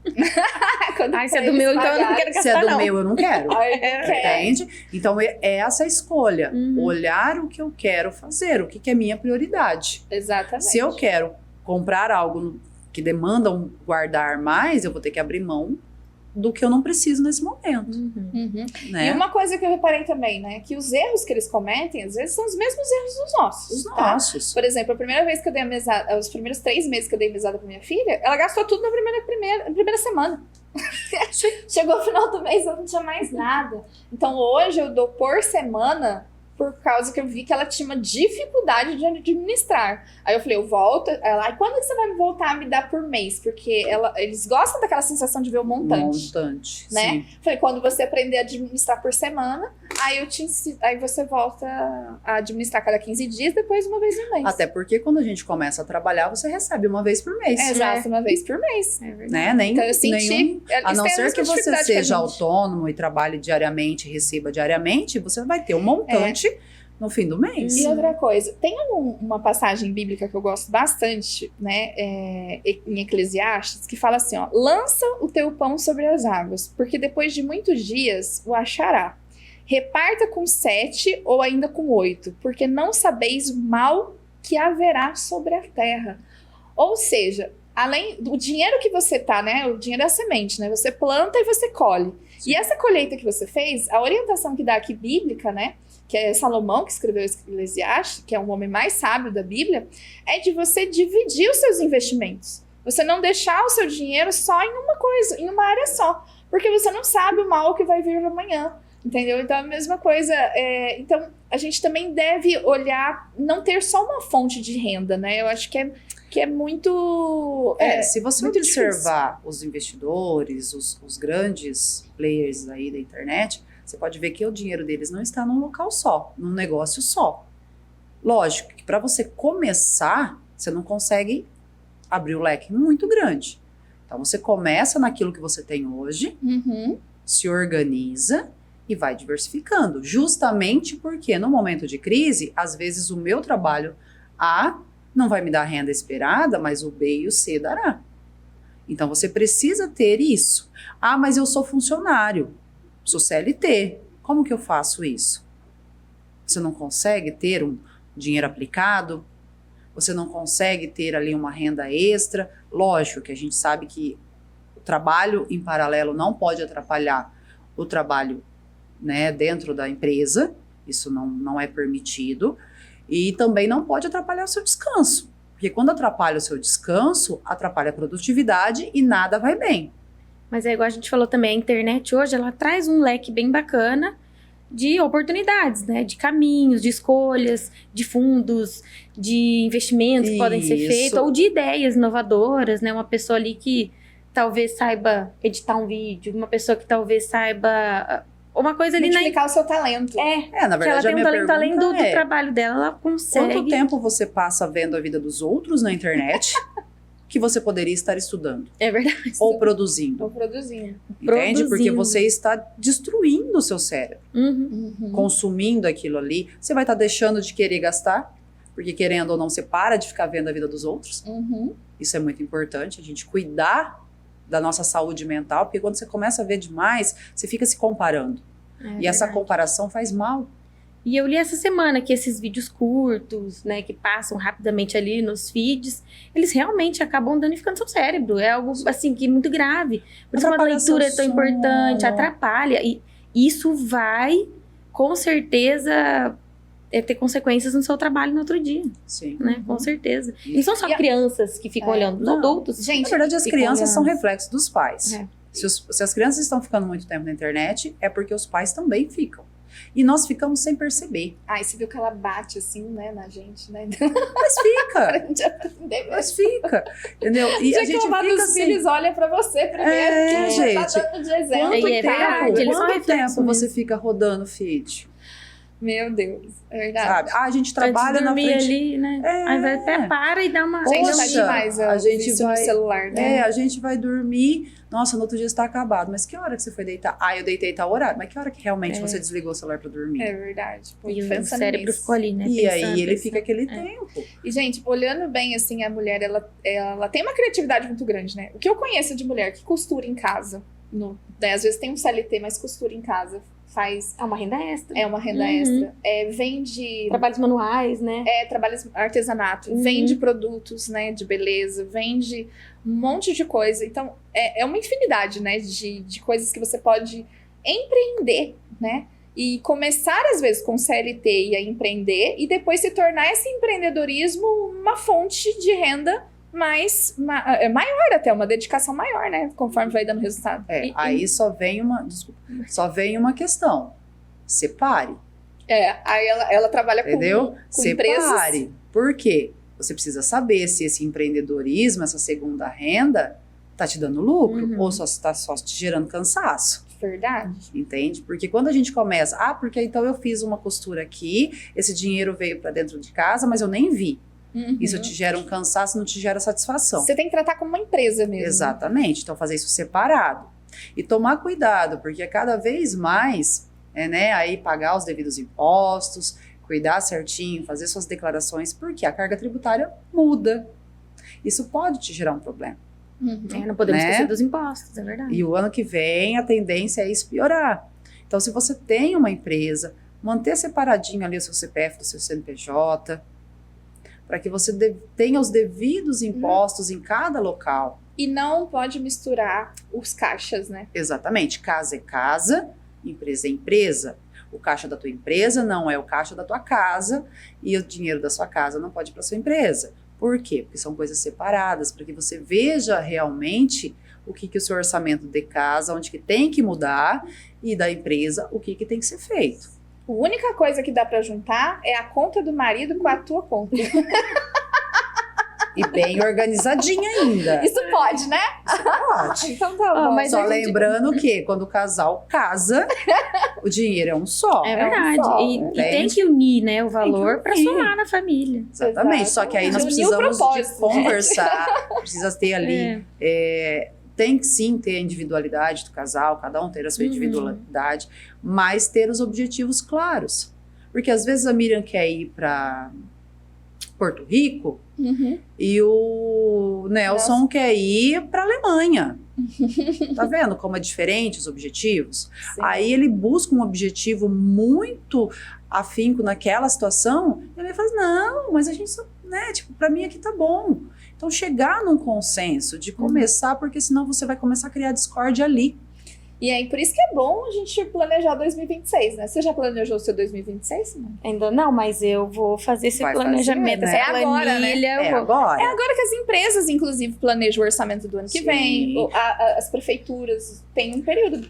Se é do meu, então eu não quero Se é gastar, do não. meu, eu não quero. Entende? Então, é essa a escolha. Olhar o que eu quero fazer, o que é minha prioridade. Exatamente. Se eu quero comprar algo que demanda guardar mais, eu vou ter que abrir mão do que eu não preciso nesse momento. Né? E uma coisa que eu reparei também, né? Que os erros que eles cometem, às vezes, são os mesmos erros dos nossos. Os tá? nossos. Por exemplo, a primeira vez que eu dei a mesada, os primeiros 3 meses que eu dei mesada pra minha filha, ela gastou tudo na primeira semana. Chegou o final do mês, eu não tinha mais nada. Então hoje eu dou por semana, por causa que eu vi que ela tinha uma dificuldade de administrar. Aí eu falei, eu volto. Ela, quando que você vai voltar a me dar por mês? Porque eles gostam daquela sensação de ver o montante. Né? Sim. Falei, quando você aprender a administrar por semana, aí eu te ensino, aí você volta a administrar cada 15 dias, depois uma vez no mês. Até porque quando a gente começa a trabalhar, você recebe uma vez por mês. Exato, uma vez por mês. É verdade. Né? Nem, Então eu senti... nenhum, a não ser que você seja autônomo. autônomo e trabalhe diariamente, receba diariamente, você vai ter um montante no fim do mês. E outra coisa, tem uma passagem bíblica que eu gosto bastante, né, em Eclesiastes, que fala assim, ó, lança o teu pão sobre as águas, porque depois de muitos dias o achará. Reparta com 7 ou ainda com 8, porque não sabeis o mal que haverá sobre a terra. Ou seja, além do dinheiro que você tá, né, o dinheiro é a semente, né, você planta e você colhe. Sim. E essa colheita que você fez, a orientação que dá aqui bíblica, né, que é Salomão que escreveu Eclesiastes, que é um homem mais sábio da Bíblia, é de você dividir os seus investimentos. Você não deixar o seu dinheiro só em uma coisa, em uma área só. Porque você não sabe o mal que vai vir amanhã. Entendeu? Então, a mesma coisa. Então, a gente também deve olhar, não ter só uma fonte de renda, né? Eu acho que é muito... se você muito observar os investidores, os grandes players aí da internet, você pode ver que o dinheiro deles não está num local só, num negócio só. Lógico que para você começar, você não consegue abrir o leque muito grande. Então, você começa naquilo que você tem hoje, se organiza e vai diversificando. Justamente porque no momento de crise, às vezes o meu trabalho A não vai me dar a renda esperada, mas o B e o C dará. Então, você precisa ter isso. Mas eu sou funcionário, sou CLT. Como que eu faço isso? Você não consegue ter um dinheiro aplicado? Você não consegue ter ali uma renda extra? Lógico que a gente sabe que o trabalho em paralelo não pode atrapalhar o trabalho, né, dentro da empresa. Isso não é permitido. E também não pode atrapalhar o seu descanso. Porque quando atrapalha o seu descanso, atrapalha a produtividade e nada vai bem. Mas é igual a gente falou também, a internet hoje, ela traz um leque bem bacana de oportunidades, né? De caminhos, de escolhas, de fundos, de investimentos que podem ser feitos, ou de ideias inovadoras, né? Uma pessoa ali que talvez saiba editar um vídeo, uma pessoa que talvez saiba... Uma coisa ali multiplicar o seu talento. Na verdade, ela tem a minha talento além do pergunta trabalho dela, ela consegue... Quanto tempo você passa vendo a vida dos outros na internet que você poderia estar estudando? É verdade. Ou produzindo. Entende? Porque você está destruindo o seu cérebro. Consumindo aquilo ali. Você vai estar deixando de querer gastar, porque querendo ou não, você para de ficar vendo a vida dos outros. Isso é muito importante, a gente cuidar da nossa saúde mental, porque quando você começa a ver demais, você fica se comparando. E essa comparação faz mal. E eu li essa semana que esses vídeos curtos, né, que passam rapidamente ali nos feeds, eles realmente acabam danificando seu cérebro. É algo, assim, que é muito grave. Por isso que a leitura é tão importante, atrapalha. E isso vai, com certeza, ter consequências no seu trabalho no outro dia. Sim. Né? Com certeza. E não são só crianças que ficam olhando, os adultos. Gente, na verdade, as crianças são olhando. reflexo dos pais. Se as crianças estão ficando muito tempo na internet, é porque os pais também ficam. E nós ficamos sem perceber. Ai, você viu que ela bate assim, né, na gente, né? Mas fica. Pra gente aprender. Mas fica. Entendeu? E a gente fica dos assim. filhos olha pra você primeiro, que gente. tá dando de exemplo. Quanto E é verdade, eles são quanto reflexo tempo você mesmo. fica rodando feed? Meu Deus, é verdade. Sabe? A gente trabalha Antes de na dormir frente. ali, né? É. Aí vai até para e dá uma... Gente, tá Poxa, demais a gente vício no vai- celular, né? A gente vai dormir. Nossa, no outro dia está acabado. Mas que hora que você foi deitar? Ah, eu deitei tal horário. Mas que hora que realmente você desligou o celular para dormir? É verdade. Pô, E o pensando cérebro nisso. ficou ali, né? E aí pensando, ele pensando. fica aquele tempo. E, gente, olhando bem, assim, a mulher, ela tem uma criatividade muito grande, né? O que eu conheço de mulher que costura em casa, né, às vezes tem um CLT, mas costura em casa, faz... É uma renda extra. É uma renda extra. Vende... Trabalhos manuais, né? trabalha artesanato, vende produtos, né, de beleza, vende um monte de coisa. Então, é uma infinidade, né, de coisas que você pode empreender, né? E começar, às vezes, com CLT e a empreender, e depois se tornar esse empreendedorismo uma fonte de renda maior até, uma dedicação maior, né? Conforme vai dando resultado. Aí só vem uma questão. Separe. Aí ela trabalha Entendeu? com empresas. Separe. Por quê? Você precisa saber se esse empreendedorismo, essa segunda renda, tá te dando lucro ou só está só te gerando cansaço. Verdade. Entende? Porque quando a gente começa, porque então eu fiz uma costura aqui, esse dinheiro veio para dentro de casa, mas eu nem vi. Isso te gera um cansaço, não te gera satisfação. Você tem que tratar como uma empresa mesmo. Exatamente. Então fazer isso separado. E tomar cuidado, porque cada vez mais, aí pagar os devidos impostos, cuidar certinho, fazer suas declarações, porque a carga tributária muda. Isso pode te gerar um problema. Não podemos esquecer dos impostos, é verdade. E o ano que vem a tendência é isso piorar. Então, se você tem uma empresa, manter separadinho ali o seu CPF do seu CNPJ, para que você tenha os devidos impostos em cada local. E não pode misturar os caixas, né? Exatamente. Casa é casa, empresa é empresa. O caixa da tua empresa não é o caixa da tua casa e o dinheiro da sua casa não pode ir para sua empresa. Por quê? Porque são coisas separadas, para que você veja realmente o que o seu orçamento de casa, onde que tem que mudar, e da empresa, o que tem que ser feito. A única coisa que dá para juntar é a conta do marido com a tua conta. E bem organizadinha ainda. Isso pode, né? Pode. Então tá bom. mas Só a gente- lembrando que quando o casal casa, o dinheiro é um só. É verdade. só, E entende? tem que unir, né, o valor para unir. somar na família. Exatamente. Exato. Só que aí nós Unir o precisamos de propósito, né? conversar, precisa ter ali. Tem que sim ter a individualidade do casal, cada um ter a sua individualidade, mas ter os objetivos claros. Porque às vezes a Miriam quer ir para Porto Rico e o Nelson quer ir para Alemanha. Tá vendo como é diferente os objetivos? Sim. Aí ele busca um objetivo muito afinco naquela situação, e ele fala, não, mas a gente só, pra mim aqui tá bom. Então chegar num consenso de começar, porque senão você vai começar a criar discórdia ali. E aí, por isso que é bom a gente planejar 2026, né? Você já planejou o seu 2026, Simone? Ainda não, mas eu vou fazer esse Vai planejamento, fazer, né? essa É agora, né? planilha. É eu vou- agora. É agora que as empresas, inclusive, planejam o orçamento do ano que Sim. vem. As prefeituras têm um período.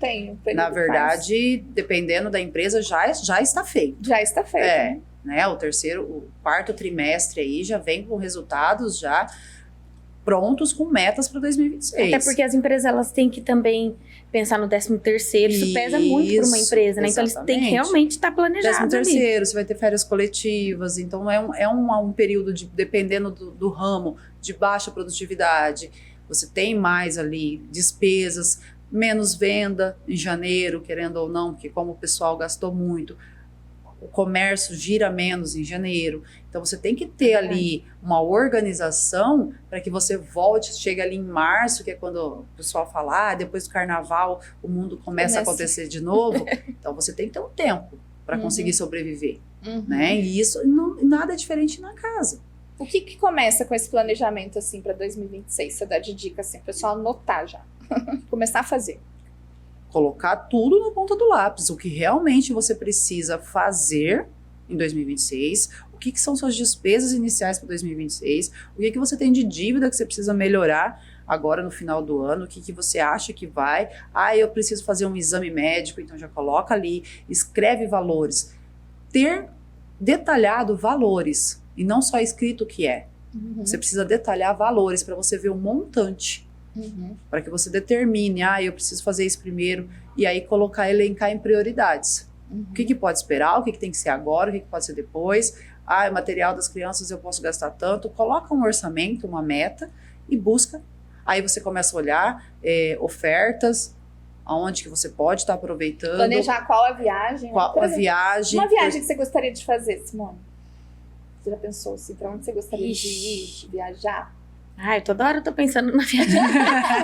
Na verdade, dependendo da empresa, já está feito. já está feito. né? O quarto trimestre aí já vem com resultados já prontos com metas para 2026. Até porque as empresas elas têm que também pensar no 13º, isso pesa muito para uma Isso, empresa, né? Então eles têm que exatamente. realmente estar planejados ali. 13º, você vai ter férias coletivas, então é um período, dependendo do ramo, de baixa produtividade, você tem mais ali despesas, menos venda em janeiro, querendo ou não, porque como o pessoal gastou muito, o comércio gira menos em janeiro, então você tem que ter ali uma organização para que você volte, chegue ali em março, que é quando o pessoal fala, depois do carnaval o mundo começa a acontecer de novo, então você tem que ter um tempo para conseguir sobreviver, né? E isso nada é diferente na casa. O que começa com esse planejamento assim para 2026? Você dá de dica assim, o pessoal anotar já, começar a fazer. Colocar tudo na ponta do lápis, o que realmente você precisa fazer em 2026, o que são suas despesas iniciais para 2026, o que você tem de dívida que você precisa melhorar agora no final do ano, o que você acha que vai. Eu preciso fazer um exame médico, então já coloca ali, escreve valores. Ter detalhado valores, e não só escrito o que é. Você precisa detalhar valores para você ver o montante. Para que você determine, eu preciso fazer isso primeiro, e aí elencar em prioridades. O que pode esperar, o que tem que ser agora, o que pode ser depois. O material das crianças eu posso gastar tanto. Coloca um orçamento, uma meta e busca. Aí você começa a olhar ofertas, aonde que você pode estar aproveitando. Planejar qual a viagem. Qual a viagem. Uma viagem que você gostaria de fazer, Simone? Você já pensou assim, para onde você gostaria de ir, viajar? Toda hora eu tô pensando na viagem.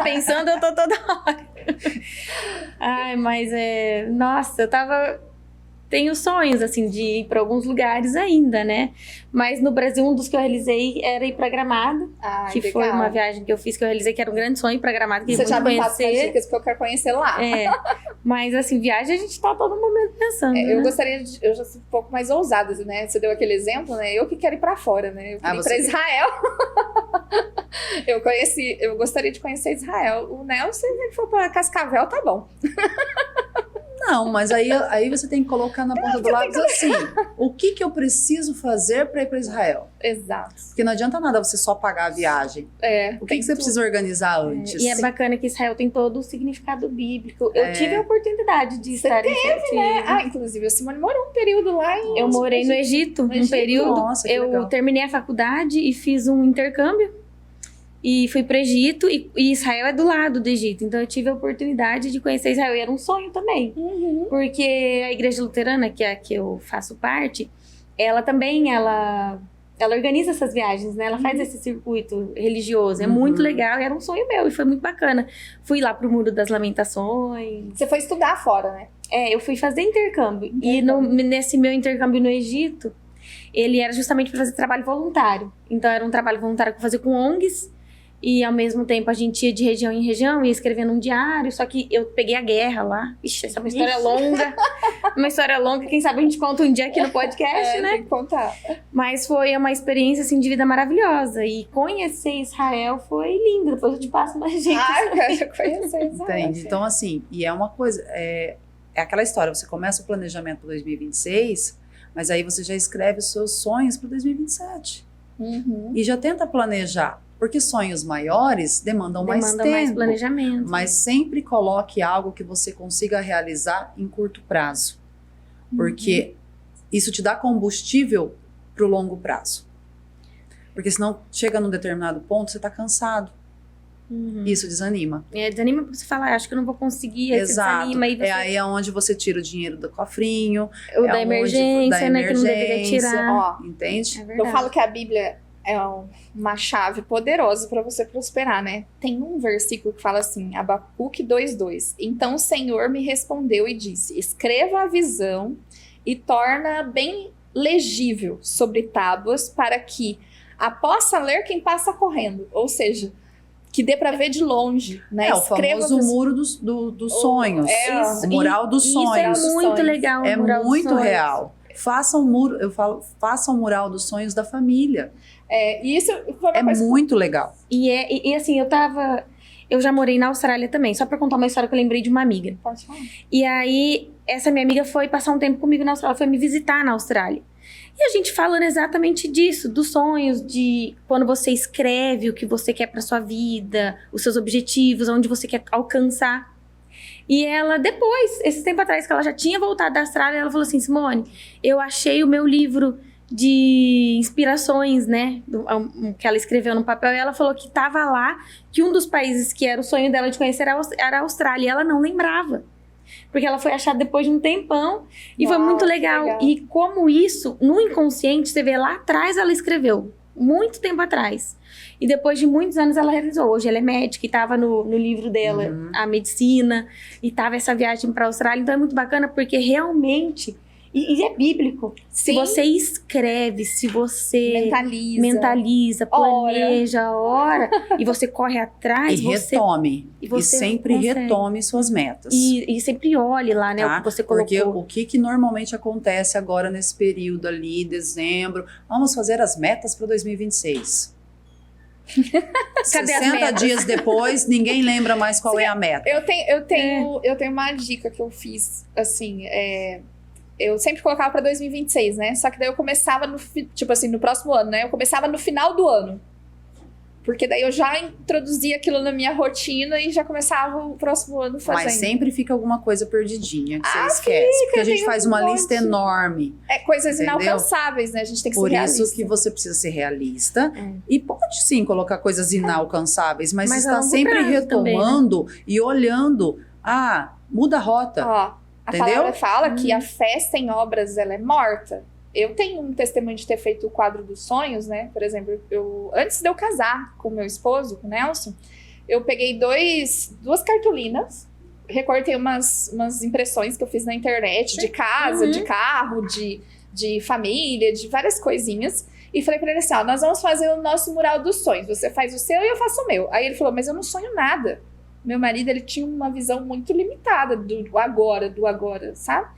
Pensando, eu tô toda hora. Mas nossa, tenho sonhos, assim, de ir para alguns lugares ainda, né? Mas no Brasil, um dos que eu realizei era ir para Gramado. Que legal. Foi uma viagem que eu fiz, que eu realizei, que era um grande sonho ir para Gramado. Que você já me passa as conhecer. dicas, porque eu quero conhecer lá. Mas, assim, viagem a gente tá todo momento pensando, né? Eu já sou um pouco mais ousada, né? Você deu aquele exemplo, né? Eu que quero ir para fora, né? Eu queria ir para Israel. Eu gostaria de conhecer Israel. O Nelson, se ele for para Cascavel, tá bom. Não, mas aí você tem que colocar na ponta do lápis assim, o que eu preciso fazer para ir para Israel? Exato. Porque não adianta nada você só pagar a viagem. O que você precisa organizar antes? E é bacana que Israel tem todo o significado bíblico. Eu tive a oportunidade de estar em Israel. Né? Inclusive a Simone morou um período lá em... Eu morei no Egito, um período. Nossa, que legal. Eu terminei a faculdade e fiz um intercâmbio. E fui para o Egito, e Israel é do lado do Egito. Então eu tive a oportunidade de conhecer Israel. E era um sonho também. Porque a igreja luterana, que é a que eu faço parte, ela também, ela organiza essas viagens, né? Ela faz esse circuito religioso. É muito legal e era um sonho meu. E foi muito bacana. Fui lá pro Muro das Lamentações. Você foi estudar fora, né? Eu fui fazer intercâmbio. E nesse meu intercâmbio no Egito, ele era justamente para fazer trabalho voluntário. Então era um trabalho voluntário que eu fazia com ONGs. E ao mesmo tempo a gente ia de região em região, ia escrevendo um diário, só que eu peguei a guerra lá. Ixi, essa é uma história longa. Uma história longa, quem sabe a gente conta um dia aqui no podcast, né? Tem que contar. Mas foi uma experiência, assim, de vida maravilhosa. E conhecer Israel foi lindo. Depois eu te passo mais gente. Eu quero conhecer Israel. Entende? Então, assim, e é uma coisa, é aquela história, você começa o planejamento para 2026, mas aí você já escreve os seus sonhos para 2027. E já tenta planejar. Porque sonhos maiores demandam mais tempo. Mais planejamento. Mas sempre coloque algo que você consiga realizar em curto prazo. Porque isso te dá combustível para o longo prazo. Porque senão chega num determinado ponto, você está cansado. Isso desanima. Desanima porque você fala, acho que eu não vou conseguir. Exato. Desanima, aí aí é onde você tira o dinheiro do cofrinho. Ou da emergência, né? Que não deveria tirar. Entende? Eu falo que a Bíblia é uma chave poderosa para você prosperar, né? Tem um versículo que fala assim, Abacuque 2:2. Então o Senhor me respondeu e disse, escreva a visão e torna bem legível sobre tábuas para que a possa ler quem passa correndo. Ou seja, que dê para ver de longe, né? O famoso muro dos sonhos. O mural dos sonhos. Isso é muito legal. É muito real. Faça um muro, faça um mural dos sonhos da família. Isso foi uma coisa muito legal. E assim, eu já morei na Austrália também, só pra contar uma história que eu lembrei de uma amiga. Pode falar. E aí, essa minha amiga foi passar um tempo comigo na Austrália, foi me visitar na Austrália. E a gente falando exatamente disso, dos sonhos, de quando você escreve o que você quer pra sua vida, os seus objetivos, onde você quer alcançar. E ela, depois, esse tempo atrás, que ela já tinha voltado da Austrália, ela falou assim, Simone, eu achei o meu livro de inspirações, né, que ela escreveu no papel, e ela falou que tava lá, que um dos países que era o sonho dela de conhecer era a Austrália, e ela não lembrava, porque ela foi achada depois de um tempão, e foi muito legal. E como isso, no inconsciente, você vê lá atrás, ela escreveu, muito tempo atrás, e depois de muitos anos ela realizou. Hoje ela é médica, e tava no livro dela, a medicina, e tava essa viagem pra Austrália, então é muito bacana, porque realmente... E é bíblico. Sim. Se você escreve, se você mentaliza, planeja, ora, e você corre atrás, retome. E sempre retome suas metas. E sempre olhe lá, né, o que você colocou. Porque o que normalmente acontece agora nesse período ali, dezembro, vamos fazer as metas para 2026. Cadê as 60 metas? dias depois, ninguém lembra mais qual é a meta. Eu tenho uma dica que eu fiz, assim, eu sempre colocava pra 2026, né? Só que daí eu começava tipo assim, no próximo ano, né? Eu começava no final do ano. Porque daí eu já introduzia aquilo na minha rotina e já começava o próximo ano fazendo. Mas sempre fica alguma coisa perdidinha que você esquece. Porque a gente faz uma lista enorme. Coisas Entendeu? inalcançáveis, né? A gente tem que Por ser realista. isso que você precisa ser realista. E pode sim colocar coisas inalcançáveis, mas Mas a está longo sempre prazo retomando e olhando. Muda a rota. Ó, a Entendeu? palavra fala que a fé sem obras, ela é morta. Eu tenho um testemunho de ter feito o quadro dos sonhos, né? Por exemplo, antes de eu casar com meu esposo, com o Nelson, eu peguei duas cartolinas, recortei umas impressões que eu fiz na internet, de casa, de carro, de família, de várias coisinhas. E falei pra ele assim, nós vamos fazer o nosso mural dos sonhos. Você faz o seu e eu faço o meu. Aí ele falou, mas eu não sonho nada. Meu marido, ele tinha uma visão muito limitada do agora, sabe?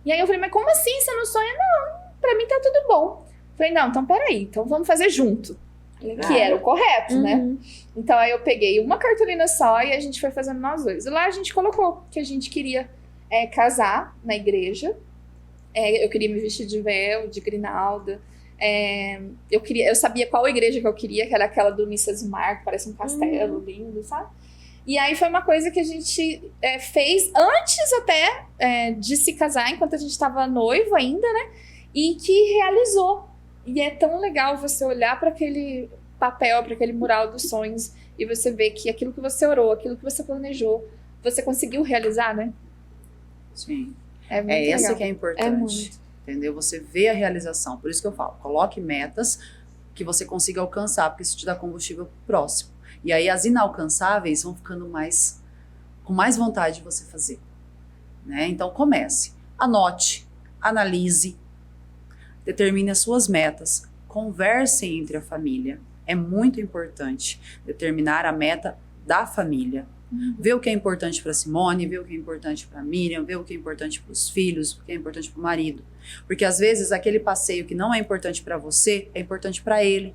E aí eu falei, mas como assim você não sonha? Não, pra mim tá tudo bom. Falei, não, então peraí, então vamos fazer junto. Que era o correto, né? Então aí eu peguei uma cartolina só e a gente foi fazendo nós dois. E lá a gente colocou que a gente queria casar na igreja. Eu queria me vestir de véu, de grinalda. Eu sabia qual igreja que eu queria, que era aquela do Missas Mar, que parece um castelo lindo, sabe? E aí foi uma coisa que a gente fez antes até de se casar, enquanto a gente estava noivo ainda, né? E que realizou. E é tão legal você olhar para aquele papel, para aquele mural dos sonhos, e você ver que aquilo que você orou, aquilo que você planejou, você conseguiu realizar, né? Sim. É muito legal. Essa que é importante. É muito. Entendeu? Você vê a realização. Por isso que eu falo, coloque metas que você consiga alcançar, porque isso te dá combustível pro próximo. E aí as inalcançáveis vão ficando com mais vontade de você fazer. Né? Então comece, anote, analise, determine as suas metas, conversem entre a família. É muito importante determinar a meta da família. Ver o que é importante para Simone, ver o que é importante para Miriam, ver o que é importante para os filhos, o que é importante para o marido. Porque às vezes aquele passeio que não é importante para você, é importante para ele.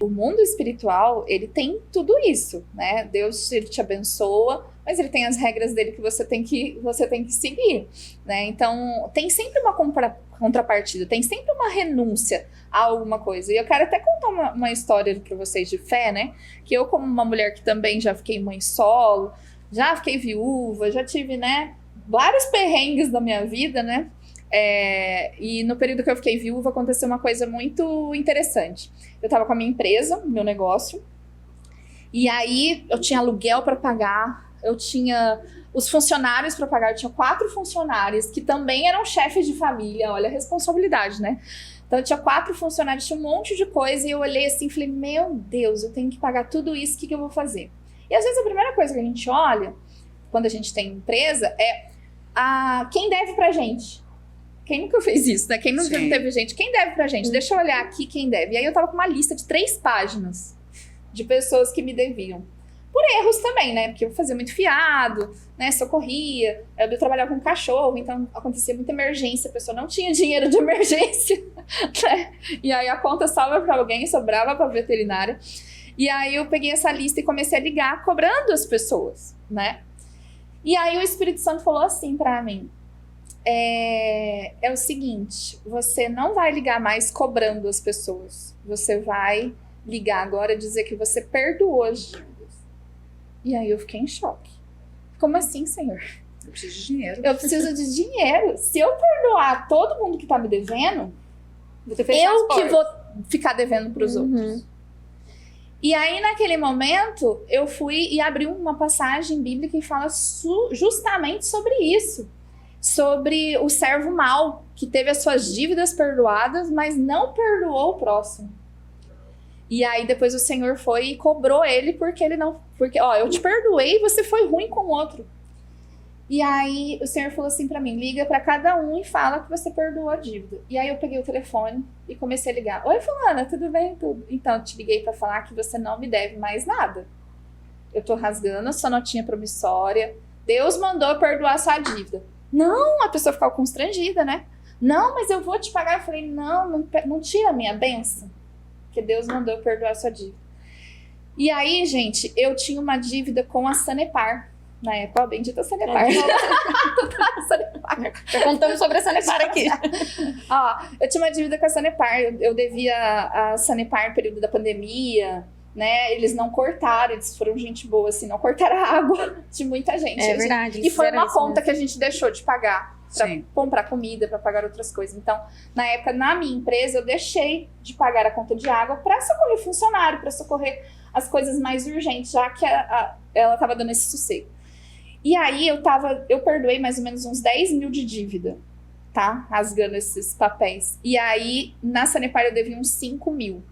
O mundo espiritual, ele tem tudo isso, né? Deus, ele te abençoa, mas ele tem as regras dele que você tem que seguir, né? Então, tem sempre uma contrapartida, tem sempre uma renúncia a alguma coisa. E eu quero até contar uma história para vocês de fé, né? Que eu, como uma mulher que também já fiquei mãe solo, já fiquei viúva, já tive, né, vários perrengues da minha vida, né? E no período que eu fiquei viúva aconteceu uma coisa muito interessante. Eu tava com a minha empresa, meu negócio, e aí eu tinha aluguel para pagar, eu tinha os funcionários para pagar, eu tinha 4 funcionários que também eram chefes de família, olha a responsabilidade, né? Então eu tinha 4 funcionários, tinha um monte de coisa, e eu olhei assim e falei, meu Deus, eu tenho que pagar tudo isso, o que eu vou fazer? E às vezes a primeira coisa que a gente olha, quando a gente tem empresa, é quem deve pra gente. Quem nunca fez isso, né? Quem nunca teve gente? Quem deve pra gente? Deixa eu olhar aqui quem deve. E aí eu tava com uma lista de 3 páginas de pessoas que me deviam. Por erros também, né? Porque eu fazia muito fiado, né? Socorria. Eu trabalhava com cachorro, então acontecia muita emergência. A pessoa não tinha dinheiro de emergência, né? E aí a conta salva pra alguém, sobrava pra veterinária. E aí eu peguei essa lista e comecei a ligar, cobrando as pessoas, né? E aí o Espírito Santo falou assim pra mim, é o seguinte, você não vai ligar mais cobrando as pessoas, você vai ligar agora e dizer que você perdoou as dívidas. E aí eu fiquei em choque. Como assim, Senhor? Eu preciso de dinheiro. Eu preciso de dinheiro. Se eu perdoar todo mundo que tá me devendo, Vou ter fechado eu as que portas. vou ficar devendo pros outros. E aí, naquele momento, eu fui e abri uma passagem bíblica que fala justamente sobre isso. Sobre o servo mau, que teve as suas dívidas perdoadas, mas não perdoou o próximo. E aí, depois o Senhor foi e cobrou ele porque ele não... Porque, eu te perdoei e você foi ruim com o outro. E aí, o Senhor falou assim pra mim, liga pra cada um e fala que você perdoou a dívida. E aí, eu peguei o telefone e comecei a ligar. Oi, fulana, tudo bem? Tudo. Então, eu te liguei pra falar que você não me deve mais nada. Eu tô rasgando a sua notinha promissória. Deus mandou eu perdoar a sua dívida. Não, a pessoa ficava constrangida, né? Não, mas eu vou te pagar. Eu falei, não tira a minha bênção. Porque Deus mandou eu perdoar a sua dívida. E aí, gente, eu tinha uma dívida com a Sanepar. Na época, bendita Sanepar. Sanepar. Já contamos sobre a Sanepar aqui. Ó, eu tinha uma dívida com a Sanepar. Eu devia a Sanepar no período da pandemia, né? Eles não cortaram, eles foram gente boa, assim, não cortaram a água de muita gente. É verdade. E foi uma conta mesmo que a gente deixou de pagar para comprar comida, para pagar outras coisas. Então, na época, na minha empresa, eu deixei de pagar a conta de água para socorrer funcionário, para socorrer as coisas mais urgentes, já que ela estava dando esse sossego. E aí, eu perdoei mais ou menos uns 10 mil de dívida, tá? Rasgando esses papéis. E aí, na Sanepar, eu devia uns 5 mil.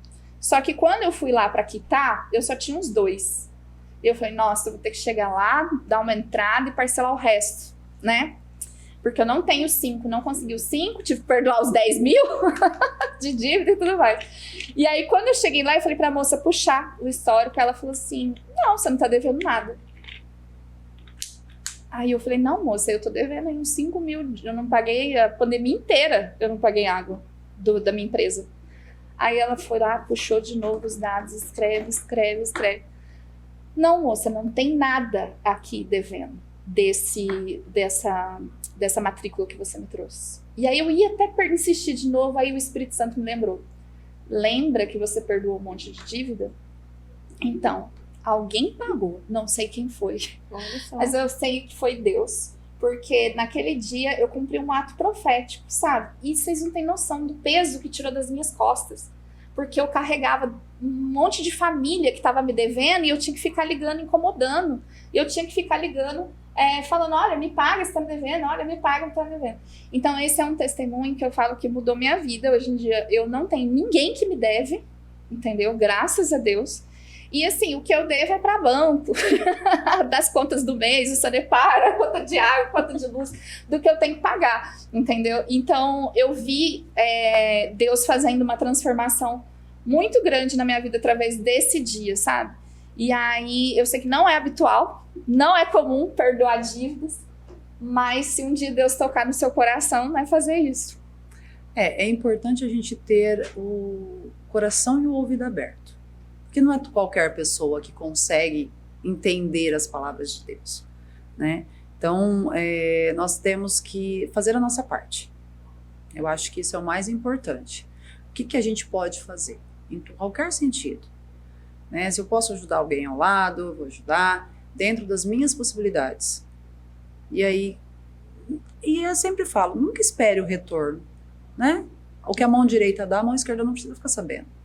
Só que quando eu fui lá para quitar, eu só tinha uns 2. Eu falei, nossa, eu vou ter que chegar lá, dar uma entrada e parcelar o resto, né? Porque eu não tenho 5, não consegui os 5, tive que perdoar os 10 mil de dívida e tudo mais. E aí, quando eu cheguei lá, eu falei pra moça puxar o histórico, ela falou assim, não, você não tá devendo nada. Aí eu falei, não, moça, eu tô devendo aí uns 5 mil, eu não paguei a pandemia inteira, eu não paguei água da minha empresa. Aí ela foi lá, puxou de novo os dados, escreve. Não, moça, não tem nada aqui devendo dessa matrícula que você me trouxe. E aí eu ia até insistir de novo, aí o Espírito Santo me lembrou. Lembra que você perdoou um monte de dívida? Então, alguém pagou, não sei quem foi. Mas eu sei que foi Deus. Porque naquele dia eu cumpri um ato profético, sabe? E vocês não têm noção do peso que tirou das minhas costas. Porque eu carregava um monte de família que estava me devendo e eu tinha que ficar ligando, incomodando. E eu tinha que ficar ligando, falando, olha, me paga, você tá me devendo, olha, me paga, você tá me devendo. Então esse é um testemunho que eu falo que mudou minha vida. Hoje em dia eu não tenho ninguém que me deve, entendeu? Graças a Deus. E assim, o que eu devo é para banco, das contas do mês, o Sanepar, a conta de água, a conta de luz, do que eu tenho que pagar, entendeu? Então, eu vi Deus fazendo uma transformação muito grande na minha vida através desse dia, sabe? E aí, eu sei que não é habitual, não é comum perdoar dívidas, mas se um dia Deus tocar no seu coração, vai fazer isso. É importante a gente ter o coração e o ouvido aberto. Porque não é qualquer pessoa que consegue entender as palavras de Deus, né? Então, nós temos que fazer a nossa parte. Eu acho que isso é o mais importante. O que a gente pode fazer? Em qualquer sentido, né? Se eu posso ajudar alguém ao lado, eu vou ajudar dentro das minhas possibilidades. E aí, eu sempre falo, nunca espere o retorno, né? O que a mão direita dá, a mão esquerda não precisa ficar sabendo.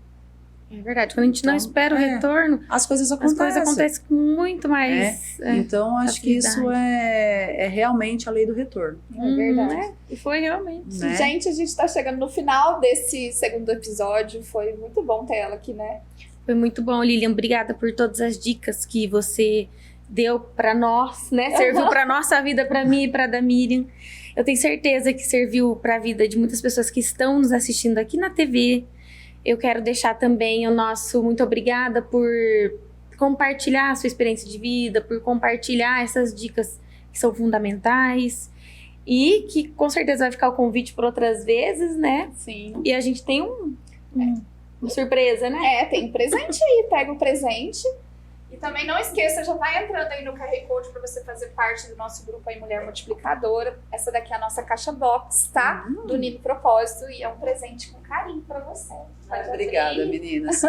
É verdade, quando a gente não espera o retorno, as coisas acontecem com muito mais. Então, acho que isso é realmente a lei do retorno. É verdade. E foi realmente. Né? Gente, a gente tá chegando no final desse segundo episódio. Foi muito bom ter ela aqui, né? Foi muito bom, Lilian. Obrigada por todas as dicas que você deu pra nós, né? Serviu pra nossa vida, pra mim e pra da Miriam. Eu tenho certeza que serviu pra vida de muitas pessoas que estão nos assistindo aqui na TV. Eu quero deixar também o nosso muito obrigada por compartilhar a sua experiência de vida, por compartilhar essas dicas que são fundamentais e que com certeza vai ficar o convite por outras vezes, né? Sim. E a gente tem uma surpresa, né? Tem presente aí, pega o presente. E também não esqueça, já vai entrando aí no QR Code para você fazer parte do nosso grupo aí Mulher Multiplicadora. Essa daqui é a nossa caixa box, tá? Do Nido Propósito e é um presente com carinho para você. Obrigada, meninas.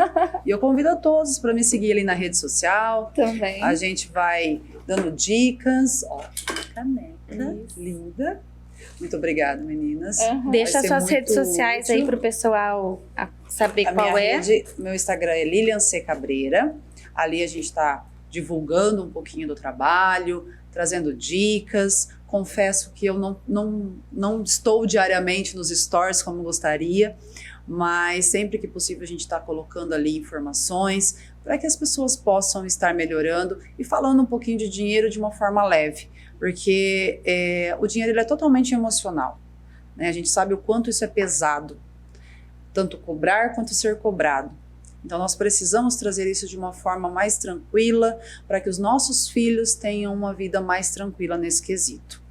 E eu convido a todos para me seguir ali na rede social. Também. A gente vai dando dicas. Ó, caneca linda. Muito obrigada, meninas. Deixa suas redes sociais aí pro pessoal saber qual é. Meu Instagram é Lilian C. Cabreira. Ali a gente está divulgando um pouquinho do trabalho, trazendo dicas. Confesso que eu não estou diariamente nos stories como gostaria, mas sempre que possível a gente está colocando ali informações para que as pessoas possam estar melhorando e falando um pouquinho de dinheiro de uma forma leve, porque o dinheiro ele é totalmente emocional, né? A gente sabe o quanto isso é pesado, tanto cobrar quanto ser cobrado. Então nós precisamos trazer isso de uma forma mais tranquila para que os nossos filhos tenham uma vida mais tranquila nesse quesito.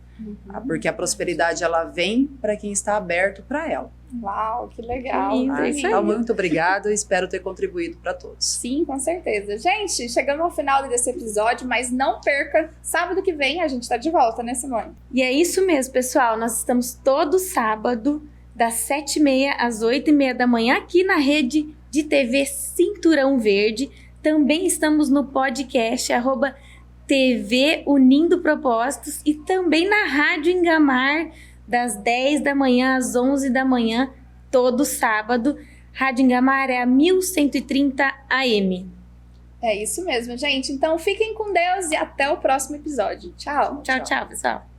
Porque a prosperidade ela vem para quem está aberto para ela. Uau, que legal. Que lindo, tá? isso aí. Então, muito obrigado e espero ter contribuído para todos. Sim, com certeza. Gente, chegamos ao final desse episódio, mas não perca, sábado que vem a gente tá de volta, né, Simone? E é isso mesmo, pessoal. Nós estamos todo sábado, das 7h30 às 8h30 da manhã, aqui na rede de TV Cinturão Verde. Também estamos no podcast, @TV Unindo Propósitos, e também na Rádio Engamar, das 10 da manhã às 11 da manhã, todo sábado. Rádio Engamar é a 1130 AM. É isso mesmo, gente. Então fiquem com Deus e até o próximo episódio. Tchau. Tchau, tchau, pessoal.